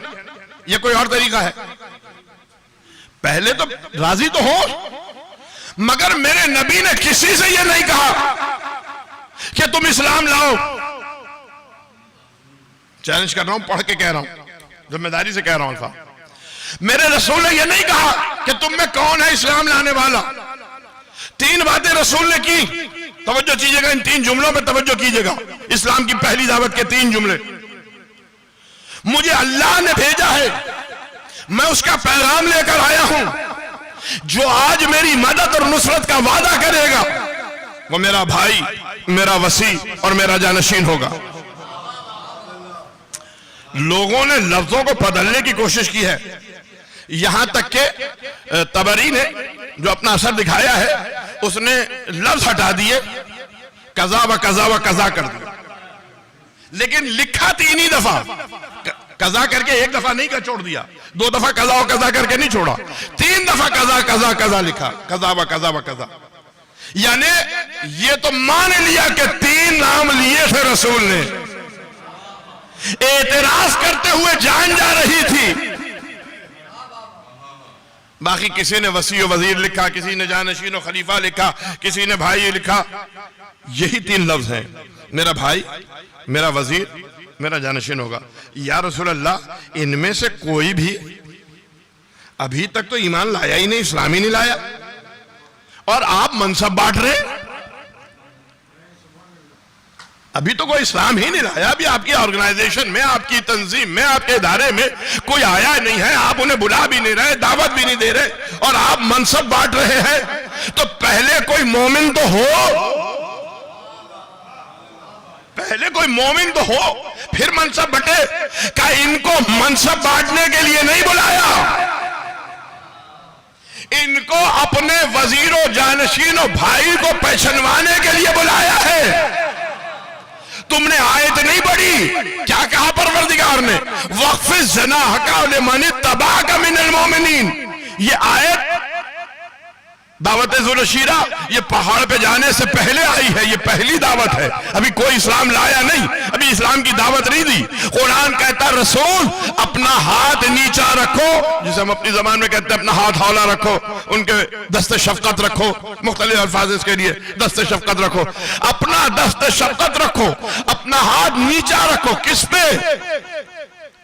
ये कोई और तरीका है? पहले तो राजी तो हो, मगर मेरे नबी ने किसी से यह नहीं कहा कि तुम इस्लाम लाओ। चैलेंज कर रहा हूं, पढ़ के कह रहा हूं, जिम्मेदारी से कह रहा हूं साहब। मेरे रसूल ने यह नहीं कहा कि तुम में कौन है इस्लाम लाने वाला। 3 बातें रसूल ने की, तवज्जो कीजिएगा, इन 3 जुमलों पर तवज्जो कीजिएगा। इस्लाम की पहली दावत के 3 जुमले। मुझे अल्लाह ने भेजा है, मैं उसका पैगाम लेकर आया हूं। जो आज मेरी मदद और नुसरत का वादा करेगा वो मेरा भाई, मेरा वसी और मेरा जानशीन होगा। लोगों ने लफ्जों को बदलने की कोशिश की है, यहां तक के तबरी ने जो अपना असर दिखाया है उसने लफ्ज हटा दिए, कजा व कजा व कजा कर दिया, लेकिन लिखा 3 ही दफा। कजा करके 1 दफा नहीं का छोड़ दिया, 2 दफा कजा व कजा करके नहीं छोड़ा, 3 दफा कजा कजा कजा लिखा, कजा व कजा व कजा। यानी ये तो मान लिया कि 3 नाम लिए थे रसूल ने। एतराज करते हुए जान जा रही थी। बाकी किसी ने वसी वजीर लिखा, किसी ने जानशीन और खलीफा लिखा, किसी ने भाई लिखा। यही 3 लफ्ज हैं, मेरा भाई, मेरा वजीर, मेरा जानशीन होगा। या रसूल अल्लाह, इनमें से कोई भी अभी तक तो ईमान लाया ही नहीं, इस्लाम ही नहीं लाया, और आप मनसब बांट रहे। अभी तो कोई इस्लाम ही नहीं लाया, अभी आपकी ऑर्गेनाइजेशन में, आपकी तंजीम में, आपके इदारे में कोई आया नहीं है, आप उन्हें बुला भी नहीं रहे, दावत भी नहीं दे रहे, और आप मनसब बांट रहे हैं। तो पहले कोई मोमिन तो हो, पहले कोई मोमिन तो हो, फिर मनसब बटे। क्या इनको मनसब बांटने के लिए नहीं बुलाया? इनको अपने वजीरों, जानशीनों, भाई को पहचानवाने के लिए बुलाया है। तुमने आयत नहीं पढ़ी? क्या कहा परवरदिगार ने? वक्फ जना का मन तबाह का मिनल मोमिनीन। ये आयत दावत ज़ुलशीरा ये पहाड़ पे जाने से पहले आई है, ये पहली दावत है। अभी कोई इस्लाम लाया नहीं, अभी इस्लाम की दावत नहीं दी। कुरान कहता रसूल अपना हाथ नीचा रखो, जिसे हम अपनी जबान में कहते हैं अपना हाथ हौला रखो, उनके दस्ते शफकत रखो, मुख्तलिफ अल्फाज इसके लिए, दस्ते शफकत रखो, अपना दस्ते शफकत रखो, अपना हाथ नीचा रखो। किस पे?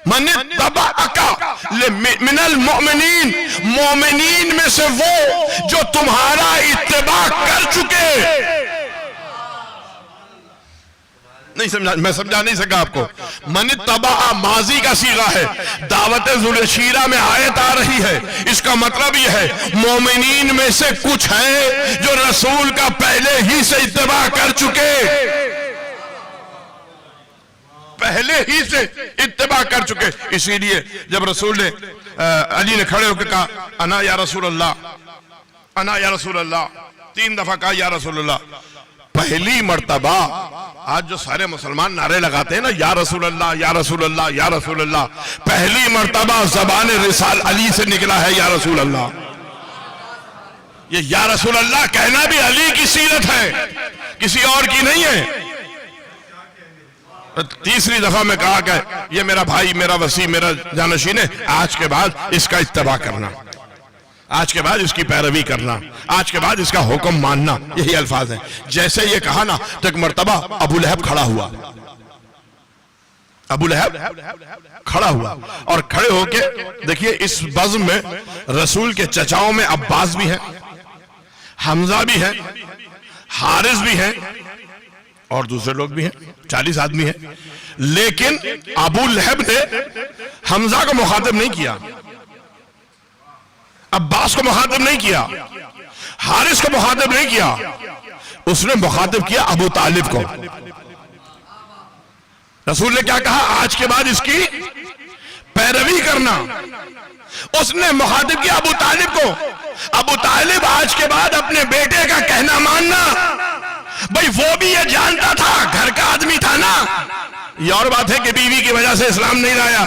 मन तबअका मिनल मोमिनीन, मोमिनीन में से वो जो तुम्हारा इत्तिबा कर चुके। नहीं समझा, मैं समझा नहीं सका आपको। मन तबा माजी का सीगा है, दावत ज़ुलशीरा में आयत आ रही है, इसका मतलब यह है मोमिनीन में से कुछ है जो रसूल का पहले ही से इत्तिबा कर चुके, पहले ही से इत्तिबा कर चुके। इसीलिए जब रसूल ने अली ने खड़े होकर कहा अना या रसूल अल्लाह, अना या रसूल अल्लाह, 3 दफा कहा या रसूल अल्लाह, पहली मर्तबा आज जो सारे मुसलमान नारे लगाते हैं ना या रसूल अल्लाह या रसूल अल्लाह या रसूल अल्लाह, पहली मर्तबा ज़बान रिसाल अली से निकला है या रसूल अल्लाह। ये या रसूल अल्लाह कहना भी अली की सीरत है, किसी और की नहीं है। तीसरी दफा में कहा कि ये मेरा भाई, मेरा वसी, मेरा जानशीन है, आज के बाद इसका इत्तबा करना, आज के बाद इसकी पैरवी करना, आज के बाद इसका हुक्म मानना, यही अल्फाज हैं। जैसे ये कहा ना तो एक मर्तबा अबू लहब खड़ा हुआ, अबू लहब खड़ा हुआ और खड़े होके देखिए इस बज़्म में रसूल के चचाओं में अब्बास भी है, हमजा भी है, हारिस भी है और दूसरे लोग भी हैं, 40 आदमी हैं। लेकिन अबू लहब ने हमजा को मुखातिब नहीं किया, अब्बास को मुखातिब नहीं किया, हारिस को मुखातिब नहीं किया, उसने मुखातिब किया अबू तालिब को। रसूल ने क्या कहा, आज के बाद इसकी पैरवी करना। उसने मुखातिब किया अबू तालिब को, अबू तालिब आज के बाद अपने बेटे का कहना मानना। भाई वो भी ये जानता था, घर का आदमी था ना। ये और बात है कि बीवी की वजह से इस्लाम नहीं लाया,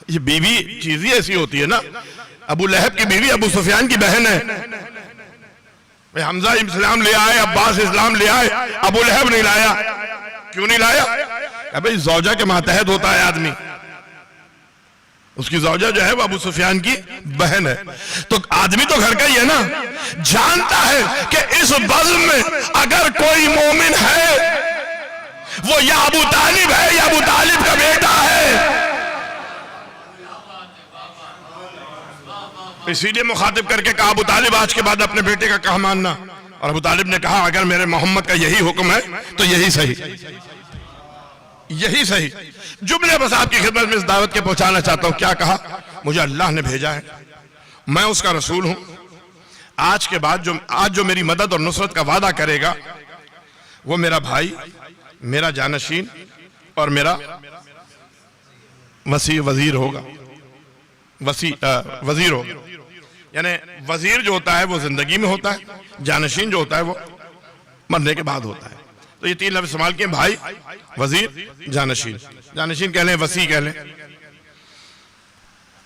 ये बीवी चीज ही ऐसी होती है ना। अबू लहब की बीवी अबू सुफियान की बहन है, भाई हमजा इस्लाम ले आए, अब्बास इस्लाम ले आए, अबू लहब नहीं लाया। क्यों नहीं लाया? भाई जौजा के मातहत होता है आदमी, उसकी जौजा जो है वो अबू सुफियान की बहन है, तो आदमी तो घर का ही है ना। जानता है कि इस बज़्म में अगर कोई मोमिन है वो या अबू तालिब है या अबू तालिब का बेटा है। इसीलिए मुखातिब करके कहा अबू तालिब आज के बाद अपने बेटे का कहा मानना। और अबू तालिब ने कहा अगर मेरे मोहम्मद का यही हुक्म है तो यही सही, यही सही। जुमले बस आपकी खिदमत में इस दावत के पहुंचाना चाहता हूं। क्या कहा? मुझे अल्लाह ने भेजा है, मैं उसका रसूल हूं। आज के बाद आज जो मेरी मदद और नुसरत का वादा करेगा वो मेरा भाई, मेरा जानशीन और मेरा वजीर होगा। वजीर होगा यानी वजीर जो होता है वो जिंदगी में होता है, जानशीन जो होता है वो मरने के बाद होता है। तो ये 3 लफ्ज़ इस्तेमाल किए, भाई, वजीर, जानशीन। जानशीन कह लें, वसी कह लें।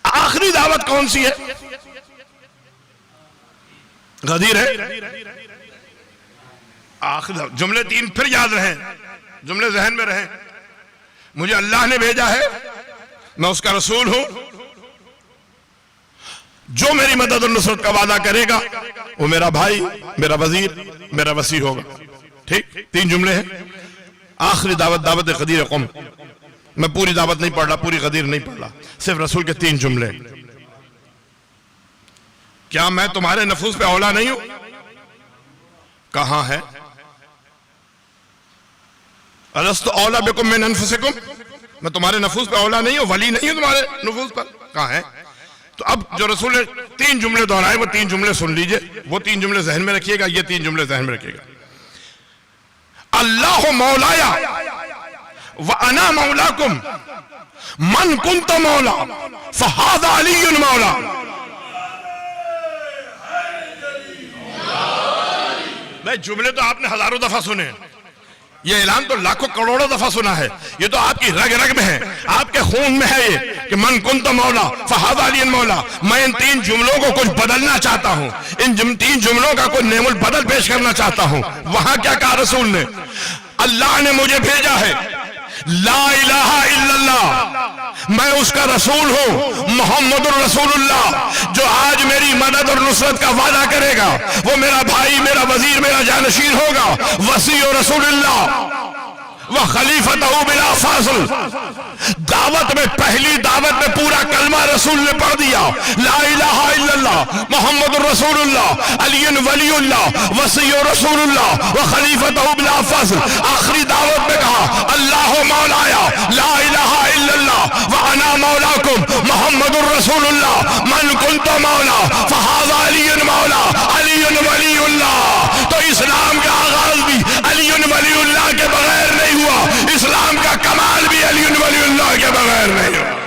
आखिरी दावत कौन सी है? गदीर है। आखिरी जुमले 3 फिर याद रहे, जुमले जहन में रहे। मुझे अल्लाह ने भेजा है, मैं उसका रसूल हूं, जो मेरी मदद और नुसरत का वादा करेगा वो मेरा भाई, मेरा वजीर, मेरा वसी होगा। ठीक, 3 जुमले हैं। आखिरी दावत दावत गदीर कौम। मैं पूरी दावत नहीं पढ़ रहा, पूरी गदीर नहीं पढ़ रहा, सिर्फ रसूल के 3 जुमले। क्या मैं तुम्हारे नफूस पे औला नहीं हूं? कहां है? अलस्तु औला बिकुम मिन अनफुसिकुम, मैं तुम्हारे नफूस पे औला नहीं हूं, वली नहीं हूं तुम्हारे नफूस पर? कहां है? तो अब जो रसूल ने 3 जुमले दोहराए वो 3 जुमले सुन लीजिए, वो 3 जुमले जहन में रखिएगा, ये 3 जुमले जहन में रखिएगा। अल्लाह मौलाया व अना मौलाकुम मन कुंत मौला फहादा अलीयुन मौला। भाई जुमले तो आपने हजारों दफा सुने, ये ऐलान तो लाखों करोड़ों दफा सुना है, ये तो आपकी रग रग में है, आपके खून में है ये कि मन कुंत मौला फहादा अलीयुन मौला। मैं इन 3 जुमलों को कुछ बदलना चाहता हूं, इन 3 जुमलों का कोई नेमुल बदल पेश करना चाहता हूं। वहां क्या कहा रसूल ने? अल्लाह ने मुझे भेजा है, ला इलाहा इल्लल्लाह, मैं उसका रसूल हूं, मोहम्मदुर रसूलुल्लाह। जो आज मेरी मदद और नुसरत का वादा करेगा वो मेरा भाई, मेरा वजीर, मेरा जानशीन होगा, वसी और रसूलुल्लाह। व खलीफतहू बिला फासिल। दावत में, पहली दावत में पूरा कलमा रसूल ने पढ़ दिया, ला इलाहा इल्लल्लाह मुहम्मदुर रसूलुल्लाह अलीयुन वलीउल्लाह वसीयु रसूलुल्लाह व खलीफतहू बिला फासिल। आखिरी दावत में कहा, अल्लाह मौलाया ला इलाहा इल्लल्लाह व अना मौलाकुम मुहम्मदुर रसूलुल्लाह मन कुंतु मौला फहाज़ा अलीयुन मौला अलीयुन वलीउल्लाह। तो इस्लाम का आगाज भी अलीयुन वलीउल्लाह के बगैर नहीं हुआ, इस्लाम का कमाल भी अलीयुन वलीउल्लाह के बगैर नहीं हुआ।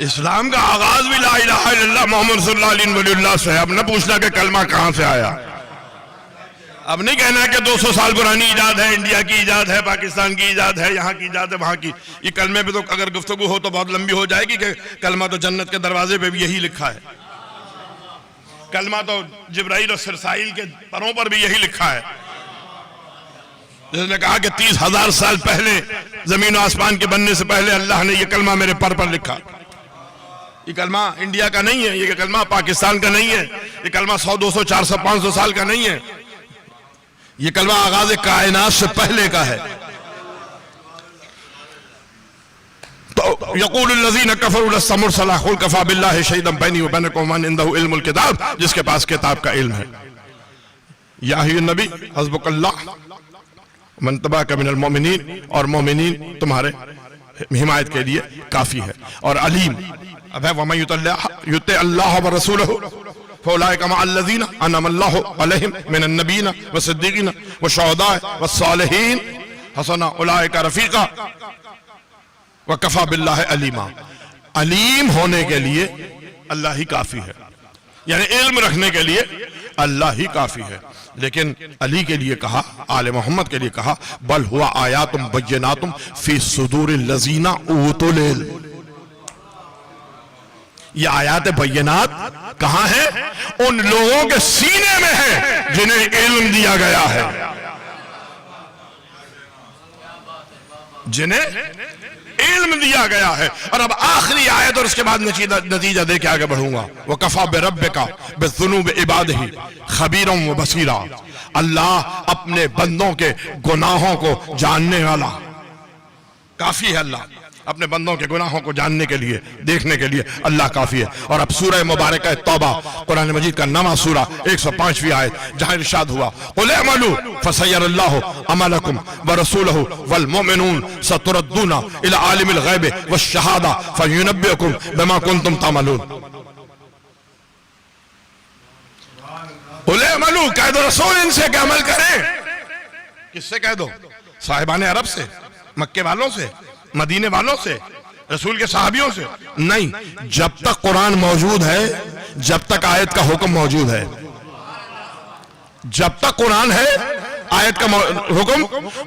इस्लाम का आगाज भी ला इलाहा इल्लल्लाह मोहम्मद सल्लल्लाहु अलैहि वसल्लम से है। अब न पूछना कि कलमा कहां से आया, अब नहीं कहना कि 200 साल पुरानी इजाद है, इंडिया की इजाद है, पाकिस्तान की इजाद है, यहाँ की इजाद है, वहां की। ये कलमे पे तो अगर गुफ्तगू हो तो बहुत लंबी हो जाएगी कि कलमा तो जन्नत के दरवाजे पे भी यही लिखा है, कलमा तो जिब्राइल और सरसाइल के परों पर भी यही लिखा है। जिसने कहा कि 30,000 साल पहले जमीन और आसमान के बनने से पहले अल्लाह ने यह कलमा मेरे पर लिखा। ये कलमा इंडिया का नहीं है, ये कलमा पाकिस्तान का नहीं है, ये कलमा 100, 200, 400, 500 साल का नहीं है, ये कलमा आगाज कायनात से पहले का है। तो यक़ूलुल्लज़ीना कफ़रू लस्ता मुरसला क़ुल कफ़ा बिल्लाहि शहीदन बैनी व बैनकुम व इंदहु इल्मुल किताब, जिसके पास किताब का इल्म है। या अय्युहन नबी हस्बुकल्लाह मन तबाअका मिनल मोमिनीन, और मोमिनीन तुम्हारे हिमायत के लिए काफी है। और अलीम अब है वमन युति अल्लाह व रसूलहु फौलाइका मअल्लज़ीना अनअम अल्लाहु अलैहिम मिनन नबीय्यीना व सिद्दीक़ीना व शुहदाए व सालिहीन हसना उलाइका रफीका व कफ़ा बिल्लाहि अलीमा। अलीम होने के लिए अल्लाह ही काफी है, यानी इल्म रखने के लिए अल्लाह ही काफी है। लेकिन अली के लिए कहा, आले मोहम्मद के लिए कहा, बल हुआ आयातुम बय्यिनातुम फी सुदूरिल लज़ीना ऊतुल इल्म। ये आयात बय्यिनात कहां है? उन लोगों के सीने में है जिन्हें इल्म दिया गया है, जिन्हें इल्म दिया गया है। और अब आखिरी आयत और उसके बाद नतीजा दे के आगे बढ़ूंगा। वो कफा बिरब्बिका बिज़ुनूबि इबादिही खबीरम व बसीरा। अल्लाह अपने बंदों के गुनाहों को जानने वाला काफी है। अल्लाह अपने बंदों के गुनाहों को जानने के लिए, देखने के लिए अल्लाह काफी है। और अब सूरह मुबारक तौबा कुरान मजीद का नवा सूरा 105वीं आयत, जहां इरशाद हुआ कुल अमलू फसयरल्लाहु अमलकुम व रसूलहु वल मुमिनून सतुरद्दूना इला आलिमिल गैब व शहादा फयुनब्बिउकुम बिमा कुंतुम तामलून। कुल अमलू कह दो रसूल इनसे कि अमल करें। किससे कह दो? साहिबाने अरब से, मक्के वालों से, मदीने वालों से, रसूल के सहाबियों से नहीं। जब तक कुरान मौजूद है, जब तक आयत का हुक्म मौजूद है, जब तक कुरान है आयत का हुक्म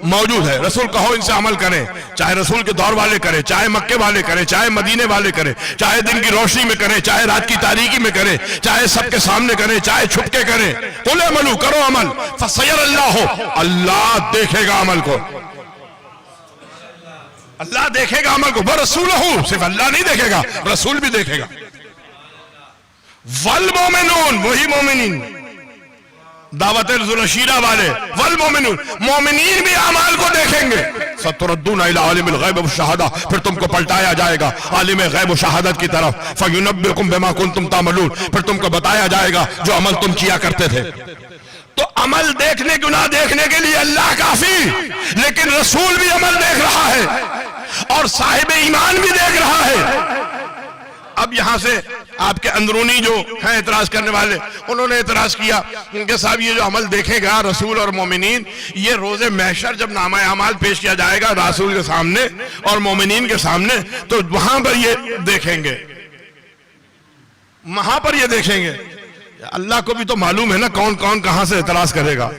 मौजूद है। रसूल कहो इनसे अमल करें, चाहे रसूल के दौर वाले करें, चाहे मक्के वाले करें, चाहे मदीने वाले करें, चाहे दिन की रोशनी में करें, चाहे रात की तारीकी में करें, चाहे सबके सामने करें, चाहे छुप के करें। कुल अमलू करो अमल फसयरल्लाहु, अल्लाह देखेगा अमल को, अल्लाह देखेगा अमल को। रसूलहु, सिर्फ अल्लाह नहीं देखेगा, रसूल भी देखेगा। वल मोमिनून, वही मोमिनीन, दावत ज़ुलशीरा वाले, वल मोमिनून, मोमिनीन भी अमाल को देखेंगे। सतुरद्दूना इला आलिमिल गैब व शहादा, फिर तुमको पलटाया जाएगा आलिम गैब व शहादत की तरफ। फयुनब्बिउकुम बिमा कुंतुम तामलून, फिर तुमको बताया जाएगा जो अमल तुम किया करते थे। तो अमल देखने गुनाह देखने के लिए अल्लाह काफी, लेकिन रसूल भी अमल देख रहा है और साहिब ईमान भी देख रहा है। अब यहां से आपके अंदरूनी जो हैं एतराज करने वाले, उन्होंने एतराज किया कि साहब ये जो अमल देखेगा रसूल और मोमिनीन, ये रोजे महशर जब नामा अमाल पेश किया जाएगा रसूल के सामने और मोमिनीन के सामने, तो वहां पर ये देखेंगे, वहां पर ये देखेंगे। अल्लाह को भी तो मालूम है ना कौन कौन कहां से एतराज करेगा।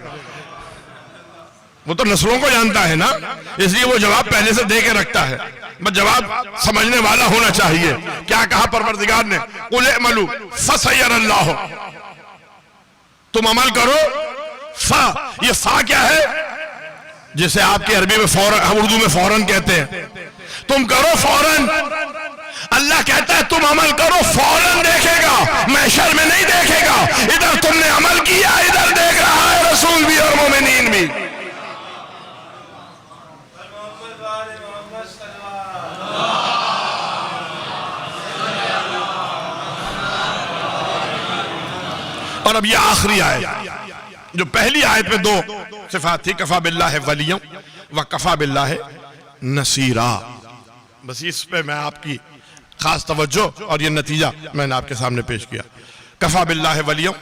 वो तो नस्लों को जानता है ना, इसलिए वो जवाब पहले से दे के रखता है। बस जवाब समझने वाला होना चाहिए। क्या कहा परवरदिगार ने? कुल अमलू फसयरल्लाहु, तुम अमल करो। फा, ये फा क्या है? जिसे आपकी अरबी में फौरन, उर्दू में फौरन कहते हैं। तुम करो फौरन। अल्लाह कहता है तुम अमल करो, फौरन देखेगा, महशर में नहीं देखेगा। इधर तुमने अमल किया, इधर देख रहा है रसूल भी और मोमिनीन भी। और अब ये आखिरी आयत, जो पहली आयत में दो सिफात थी, कफा बिल्लाह वलियम व कफा बिल्लाह नसीरा। बस इस पे मैं आपकी खास तवज्जो और ये नतीजा मैंने आपके सामने पेश किया। कफा बिल्लाह वलियम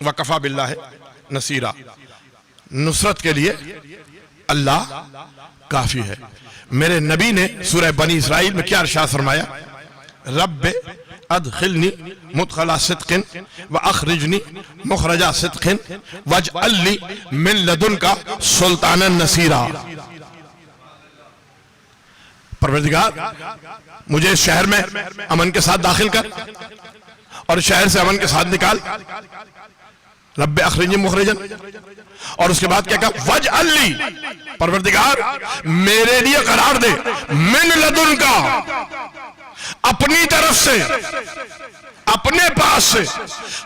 व कफा बिल्लाह नसीरा, नुसरत के लिए अल्लाह काफी है। मेरे नबी ने सूरह बनी इसराइल में क्या इरशाद फरमाया? रब्बे अदखिलनी मुदखला सिद्किन व अखरिजनी मुखरजा सिद्किन वजअलनी मिन लदुनका सुल्तानन नसीरा। परवरदिगार, मुझे इस शहर में अमन के साथ दाखिल कर और शहर से अमन के साथ निकाल। रब्बे अखरिजनी मुखरजन, और उसके बाद क्या कहा? वजअलनी, परवरदिगार मेरे लिए करार दे, मिन लदुनका, अपनी तरफ से, अपने पास से,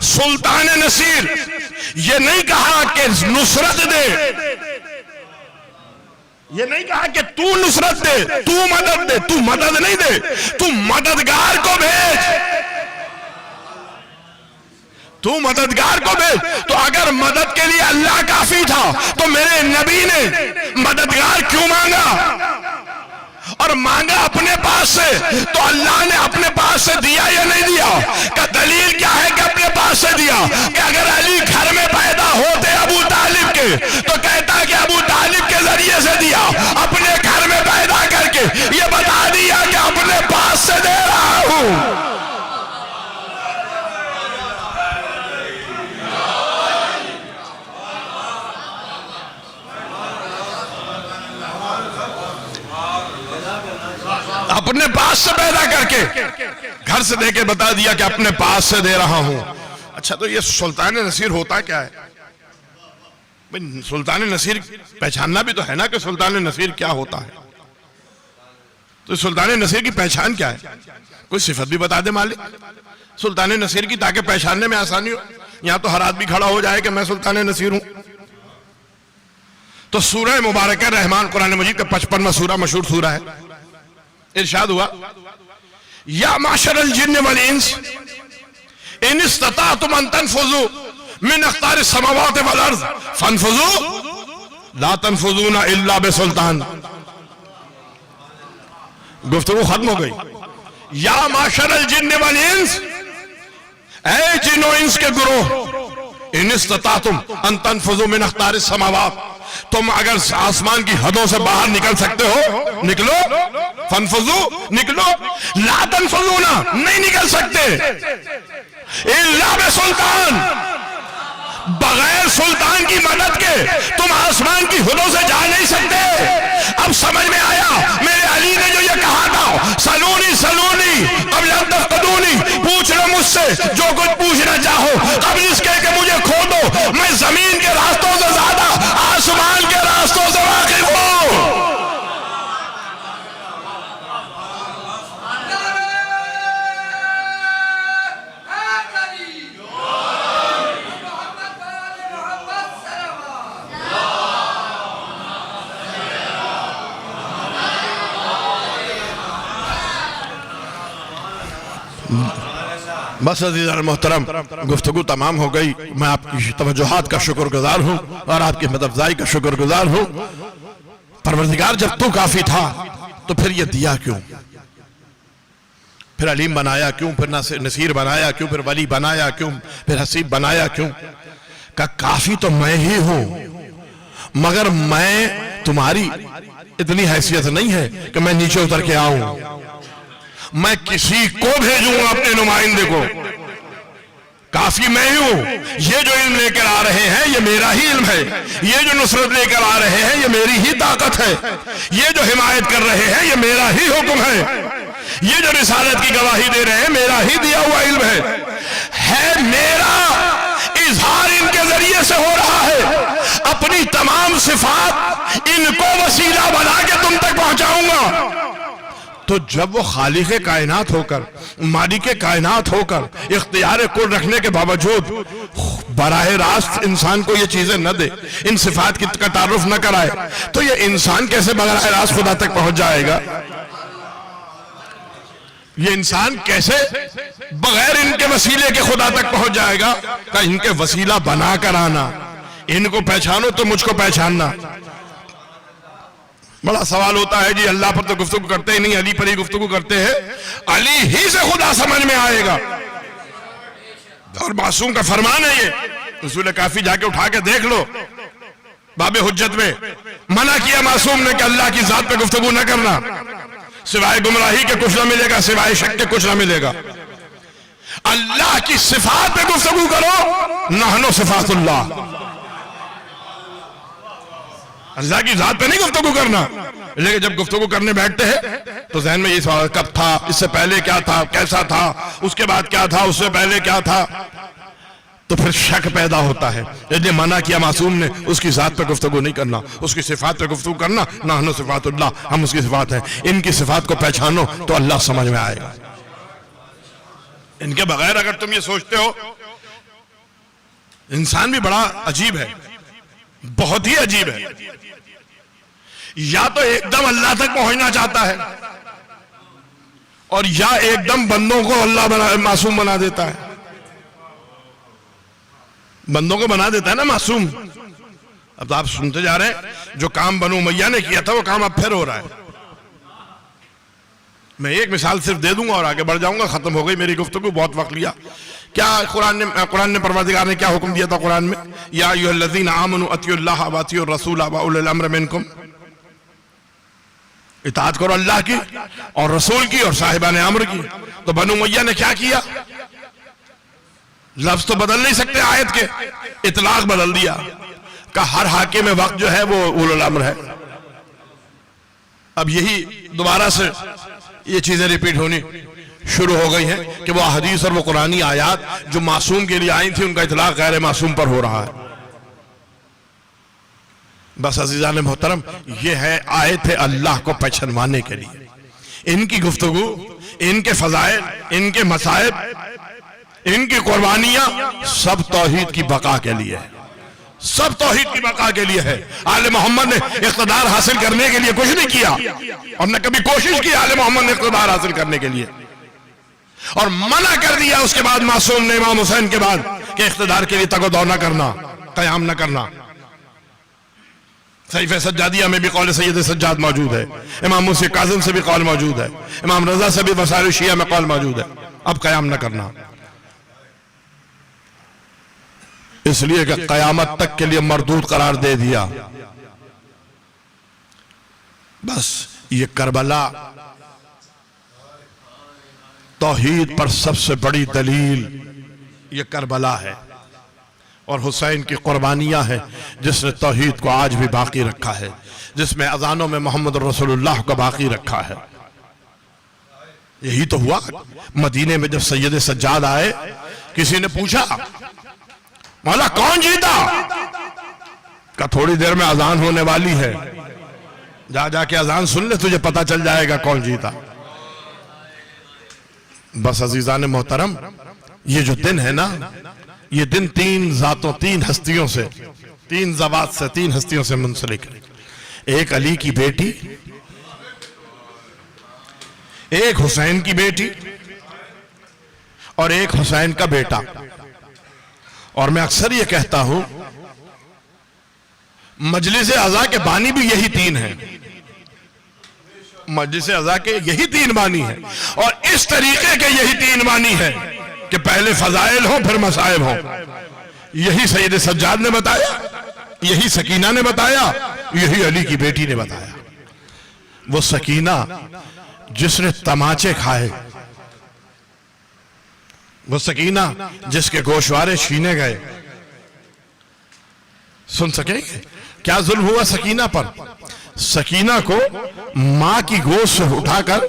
सुल्तान नसीर। ये नहीं कहा कि नुसरत दे, ये नहीं कहा कि तू नुसरत दे, तू मदद दे, तू मदद नहीं दे, तू मददगार को भेज, तू मददगार को भेज। तो अगर मदद के लिए अल्लाह काफी था तो मेरे नबी ने मददगार क्यों मांगा? और मांगा अपने पास से, तो अल्लाह ने अपने पास से दिया या नहीं दिया? का दलील क्या है कि अपने पास से दिया? कि अगर अली घर में पैदा होते अबू तालिब के, तो कहता कि अबू तालिब के जरिए से दिया, अपने घर में पैदा करके ये बता दिया कि अपने पास से दे रहा हूं। अपने पास से पैदा करके घर से देके बता दिया कि अपने पास से दे रहा हूं। अच्छा, तो ये सुल्तान नसीर होता क्या है? भाई सुल्तान नसीर पहचानना भी तो है ना कि सुल्तान नसीर क्या होता है। तो सुल्तान नसीर की पहचान क्या है? कोई सिफत भी बता दे मालिक सुल्तान नसीर की, ताकि पहचानने में आसानी हो। यहां तो हर आदमी खड़ा हो जाए कि मैं सुल्तान नसीर हूं। तो सूरह मुबारक रहमान कुरान मजीद का 55वां सूरा, मशहूर सूरा है। इरशाद हुआ, या माशरल जिन्न वल इंस इन इस्तताअतुम अन तनफुजू मिन अख्तारिस समावाति वल अर्ज़ फनफुजू ला तनफुजूना इल्ला बिसुल्तान। गुफ्तगू खत्म हो गई। या माशरल जिन्न वल इंस, ऐ जिन्नो इंस के गुरोह, इन इस्तताअतुम अन तनफुजू मिन अख्तारिस समावात, तुम अगर आसमान की हदों से बाहर निकल सकते हो निकलो, फनफुजू निकलो, ला तनफुजूना नहीं निकल सकते, इल्ला बिसुल्तान, बगैर सुल्तान की मदद के तुम आसमान की हदों से जा नहीं सकते। अब समझ में आया मेरे अली ने जो ये कहा था, सलूनी सलूनी कब्ल अन तफ्क़दूनी, पूछ लो मुझसे जो कुछ पूछना चाहो कब्ल इसके कि मुझे खो दो। मैं जमीन के रास्तों से ज्यादा आसमान के रास्तों से वाकिफ हूं। बस अज़ीज़ान मोहतरम, गुफ्तगू तमाम हो गई। मैं आपकी तवज्जुहात का शुक्रगुजार हूँ और आपकी मददगारी का शुक्रगुजार हूँ। परवरदिगार जब तू काफी था तो फिर ये दिया क्यों? फिर अलीम बनाया क्यों? फिर नसीर बनाया क्यों? फिर वली बनाया क्यों? फिर हसीब बनाया क्यों? का काफी तो मैं ही हूं, मगर मैं तुम्हारी इतनी हैसियत नहीं है कि मैं नीचे उतर के आऊं। मैं किसी को भेजूंगा अपने नुमाइंदे को। काफी मैं ही हूं। ये जो इल्म लेकर आ रहे हैं ये मेरा ही इल्म है, ये जो नुसरत लेकर आ रहे हैं ये मेरी ही ताकत है, ये जो हिमायत कर रहे हैं ये मेरा ही हुक्म है, ये जो रिसालत की गवाही दे रहे हैं मेरा ही दिया हुआ इल्म है मेरा इजहार इनके जरिए से हो रहा है। अपनी तमाम सिफात इनको वसीला बना के तुम तक पहुंचाऊंगा। तो जब वो खालिक कायनात होकर, मालिक कायनात होकर, इख्तियार कुल रखने के बावजूद बराह रास्त इंसान को ये चीजें न दे, इन सिफात का तारुफ न कराए, तो ये इंसान कैसे बराह रास्त खुदा तक पहुंच जाएगा? ये इंसान कैसे बगैर इनके वसीले के खुदा तक पहुंच जाएगा? का इनके वसीला बना कर आना, इनको पहचानो तो मुझको पहचानना। बड़ा सवाल होता है जी, अल्लाह पर तो गुफ्तगू करते ही नहीं, अली पर ही गुफ्तगू करते हैं, अली ही से खुदा समझ में आएगा। और मासूम का फरमान है ये, रसूल काफी जाके उठा के देख लो, बाबे हुज्जत में मना किया मासूम ने कि अल्लाह की जात पे गुफ्तगू न करना, सिवाय गुमराही के कुछ ना मिलेगा, सिवाय शक के कुछ ना मिलेगा। अल्लाह की सिफात पे गुफ्तगू करो, नहनो सिफातुल्लाह, अल्लाह की जात पे नहीं गुफ्तगू करना। लेकिन जब गुफ्तगू करने बैठते हैं तो जहन में ये सवाल, कब था, इससे पहले क्या था, कैसा था, उसके बाद क्या था, उससे पहले क्या था, तो फिर शक पैदा होता है। यदि मना किया मासूम ने उसकी जात पे गुफ्तगू नहीं करना, उसकी सिफात पे गुफ्तगू करना, नहनु सिफातुल्लाह, हम उसकी सिफात है, इनकी सिफात को पहचानो तो अल्लाह समझ में आएगा। इनके बगैर अगर तुम ये सोचते हो, इंसान भी बड़ा अजीब है, बहुत ही अजीब है। या तो एकदम अल्लाह तक पहुंचना चाहता है और या एकदम बंदों को अल्लाह मासूम बना देता है, बंदों को बना देता है ना मासूम। अब तो आप सुनते जा रहे हैं, जो काम बनु उमैया ने किया था वो काम अब फिर हो रहा है। मैं एक मिसाल सिर्फ दे दूंगा और आगे बढ़ जाऊंगा, खत्म हो गई मेरी गुफ्तगू, बहुत वक्त लिया। क्या कुरान ने परवरदिगार ने क्या हुक्म दिया था कुरान में? या अय्युहल्लज़ीना आमनू अतियुल्लाह व अतियुर रसूल व उलिल अम्र मिनकुम, इताअत करो अल्लाह की और रसूल की और साहिबान अम्र की। तो बनु उमैया ने क्या किया? लफ्ज तो बदल नहीं सकते आयत के, इतलाक बदल दिया का हर हाकिम वक्त जो है वो उलुल अम्र है। अब यही दोबारा से ये चीजें रिपीट होनी शुरू हो गई हैं कि वो हदीस और वो कुरानी आयात जो मासूम के लिए आई थी उनका इतलाक गैर मासूम पर हो रहा है। बस अजीजान मोहतरम, ये है आए थे अल्लाह को पहचानवाने के लिए। इनकी गुफ्तगू, इनके फजाइल, इनके मसाइब, इनकी कुर्बानियां सब तौहीद की बका के लिए है, सब तौहीद की बका के लिए है। आले मोहम्मद ने इख्तिदार हासिल करने के लिए कुछ नहीं किया और न कभी कोशिश की आले मोहम्मद ने इख्तिदार हासिल करने के लिए, और मना कर दिया उसके बाद मासूम ने इमाम हुसैन के बाद कि इख्तिदार के लिए तगो-दौ न करना, कयाम न करना। सहीफ़े सज्जादिया में भी कौल सैयद सज्जाद मौजूद है, इमाम मुंशी काज़िम से भी कौल मौजूद है, इमाम रजा से भी वसाइल शिया में कौल मौजूद है, अब कयाम न करना। इसलिए कि कयामत तक के लिए मरदूद करार दे दिया। बस ये करबला तौहीद पर सबसे बड़ी दलील ये करबला है और हुसैन की कुर्बानियां हैं जिसने तौहीद को आज भी बाकी रखा है, जिसमें अजानों में मोहम्मद रसूलुल्लाह को बाकी रखा है। यही तो हुआ मदीने में जब सैयद सज्जाद आए, किसी ने पूछा मौला कौन जीता? का थोड़ी देर में अजान होने वाली है, जा जाके अजान सुन ले, तुझे पता चल जाएगा कौन जीता। बस अजीजान मोहतरम, ये जो दिन है ना, ये दिन तीन जातों, तीन हस्तियों से, तीन ज़वात से, तीन हस्तियों से मुंसलिक है। एक अली की बेटी, एक हुसैन की बेटी और एक हुसैन का बेटा। और मैं अक्सर ये कहता हूं, मजलिस अज़ा के बानी भी यही तीन हैं, मजलिस अज़ा के यही तीन बानी है और इस तरीके के यही तीन बानी है कि पहले फजाइल हो फिर मसाइब हो। यही सैयद सज्जाद ने बताया, यही सकीना ने बताया, यही अली की बेटी ने बताया। वो सकीना जिसने तमाचे खाए, वो सकीना जिसके गोशवारे छीने गए, सुन सकेंगे क्या जुल्म हुआ सकीना पर? सकीना को मां की गोद से उठाकर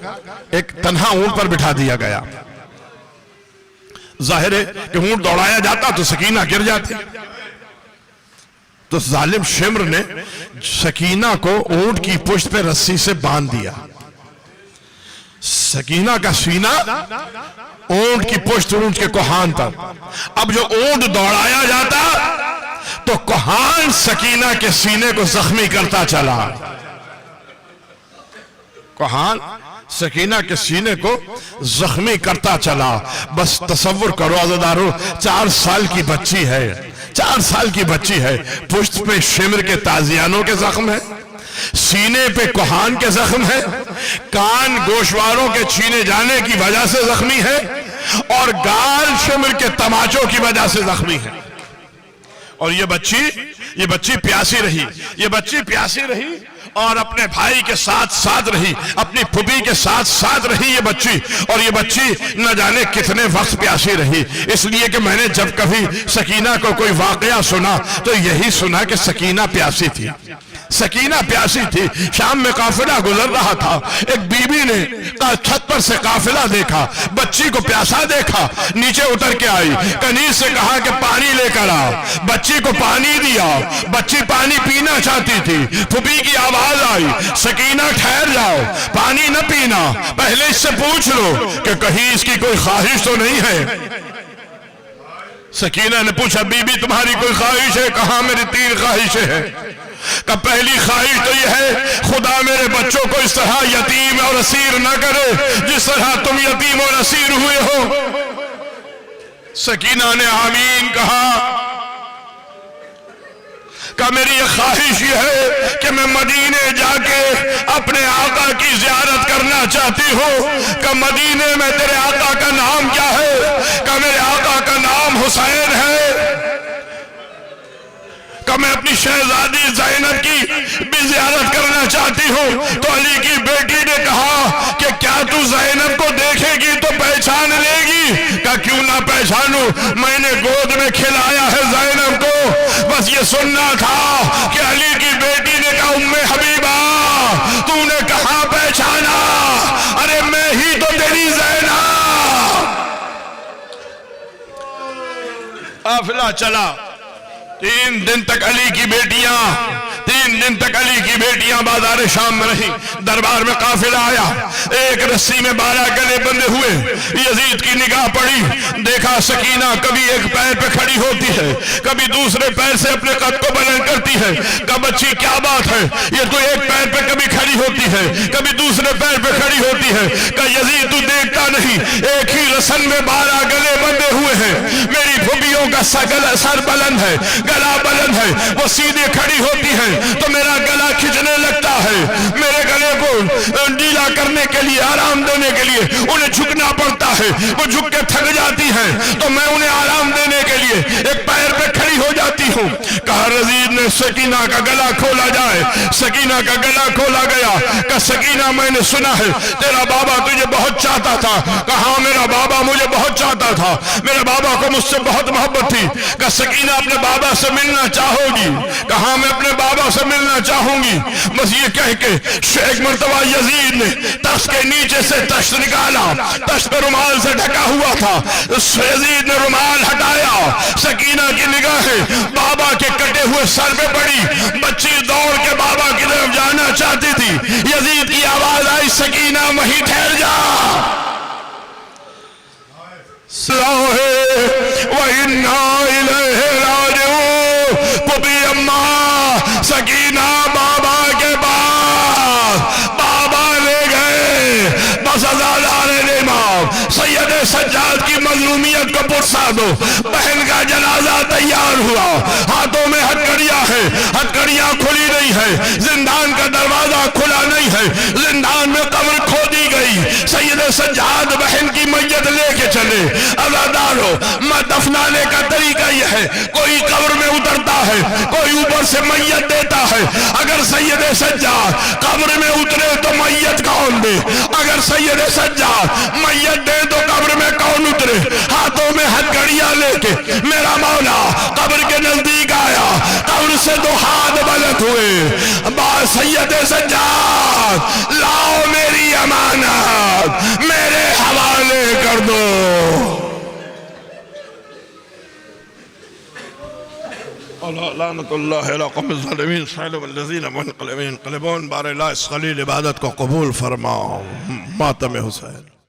एक तन्हा ऊंट पर बिठा दिया गया। जाहिर है कि ऊंट दौड़ाया जाता तो सकीना गिर जाती। तो जालिम शिम्र ने सकीना को ऊंट की पुष्ट पे रस्सी से बांध दिया। सकीना का सीना ऊंट की पुष्ट, ऊंट के कोहान तक। अब जो ऊंट दौड़ाया जाता तो कोहान सकीना के सीने को जख्मी करता चला। कोहान सकीना के सीने को जख्मी करता चला। बस तसव्वुर करो अज़ादारो, 4 साल की बच्ची है, 4 साल की बच्ची है, पुष्ट पे शिम्र के ताजियानों के जख्म है, सीने पे कोहान के जख्म है, कान गोशवारों के छीने जाने की वजह से जख्मी है, और गाल शिम्र के तमाचों की वजह से जख्मी है। और ये बच्ची प्यासी रही, ये बच्ची प्यासी रही और अपने भाई के साथ साथ रही, अपनी फुफी के साथ साथ रही ये बच्ची। और ये बच्ची न जाने कितने वक्त प्यासी रही। इसलिए कि मैंने जब कभी सकीना को कोई वाकया सुना तो यही सुना कि सकीना प्यासी थी, सकीना प्यासी थी। शाम में काफिला गुजर रहा था, एक बीबी ने छत पर से काफिला देखा, बच्ची को प्यासा देखा, नीचे उतर के आई, कनीज से कहा कि पानी लेकर आओ। बच्ची को पानी दिया, बच्ची पानी पीना चाहती थी। फुफी की आवाज आई, सकीना ठहर जाओ, पानी न पीना, पहले इससे पूछ लो कि कहीं इसकी कोई ख्वाहिश तो नहीं है। सकीना ने पूछा, बीबी तुम्हारी कोई ख्वाहिश है? कहा मेरी 3 ख्वाहिशें हैं। का पहली ख्वाहिश तो यह है खुदा मेरे बच्चों को इस तरह यतीम और असीर न करे जिस तरह तुम यतीम और असीर हुए हो। सकीना ने आमीन कहा। का मेरी ये ख्वाहिश ये है कि मैं मदीने जाके अपने आका की ज़ियारत करना चाहती हूँ। का मदीने में तेरे आका का नाम क्या है? का मेरे आका का नाम हुसैन है। का मैं अपनी शहजादी ज़ैनब की भी ज़ियारत करना चाहती हूँ। तो अली की बेटी ने कहा कि क्या तू ज़ैनब को देखेगी तो पहचान लेगी? का क्यों ना पहचानूं, मैंने गोद में खिलाया है ज़ैनब को। बस ये सुनना था कि अली की बेटी ने कहा, उम्मे हबीबा तूने कहाँ पहचाना? अरे मैं ही तो तेरी ज़ैनब। काफिला चला, 3 दिन तक अली की बेटियां, 3 दिन तक अली की बेटियां बाजार शाम में रही। दरबार में काफिला आया, एक रस्सी में 12 गले बंधे हुए। यजीद की निगाह पड़ी, देखा सकीना कभी एक पैर पे खड़ी होती है, कभी दूसरे पैर से अपने कद को बुलंद करती है। कब बच्ची क्या बात है, ये तो एक पैर पे कभी खड़ी होती है, कभी दूसरे पैर पे खड़ी होती है। का यजीद तू देखता नहीं, एक ही रस्म में 12 गले बंधे हुए हैं। मेरी फुफियों का सर बुलंद है, गला बुलंद है, वो सीधे खड़ी होती है तो मेरा गला खिंचने लगता है। मेरे गले को ढीला करने के लिए, आराम देने के लिए उन्हें झुकना पड़ता है। वो झुक के थक जाती है तो मैं उन्हें आराम देने के लिए एक पैर पे खड़ी हो जाती हूँ। कहा यजीद ने सकीना का गला खोला जाए। सकीना का गला खोला गया। कहा सकीना मैंने सुना है तेरा बाबा तुझे बहुत चाहता था। कहा मेरा बाबा मुझे बहुत चाहता था, मेरे बाबा को मुझसे बहुत मोहब्बत थी। कहा सकीना अपने बाबा से मिलना चाहोगी? कहा मैं अपने बाबा से मिलना चाहूंगी। बस ये कह के एक मर्तबा यजीद ने तख्त के नीचे से तख्त निकाला, तख्त पर रुमाल से ढका हुआ था। यजीद ने रुमाल हटाया, सकीना की निगाहें बाबा के कटे हुए सर पे पड़ी। बच्ची दौड़ के बाबा की तरफ जाना चाहती थी। यजीद की आवाज आई, सकीना वहीं ठहर जा। सकीना बाबा के पास, बाबा ले गए। बस अज़ादार इमाम सैयद सज्जाद की मज़लूमियत को पुरसा दो। बहन का जनाजा तैयार हुआ, हाथों में हथकड़ियां है, हथकड़ियां खुली नहीं है, जिंदान का दरवाजा खुला नहीं है, जिंदान में कब्र खोदी गई। सैयद सज्जाद बहन की मैयत लेके चले। अज़ादारो दफनाने का तरीका यह है, कोई कब्र में उतरता है, कोई ऊपर से मैयत देता है। अगर सैयद सज्जाद कब्र में उतरे तो मैयत कौन दे? अगर सैयद सज्जाद मैयत दे तो कब्र में कौन उतरे? हाथों में हथकड़ियां लेके मेरा मौला कब्र के नजदीक आया, कब्र से हुए, सैयद सज्जाद लाओ मेरी अमानत मेरे हवाले कर दो। बार इबादत को कबूल फरमाओ। मातम हुसैन।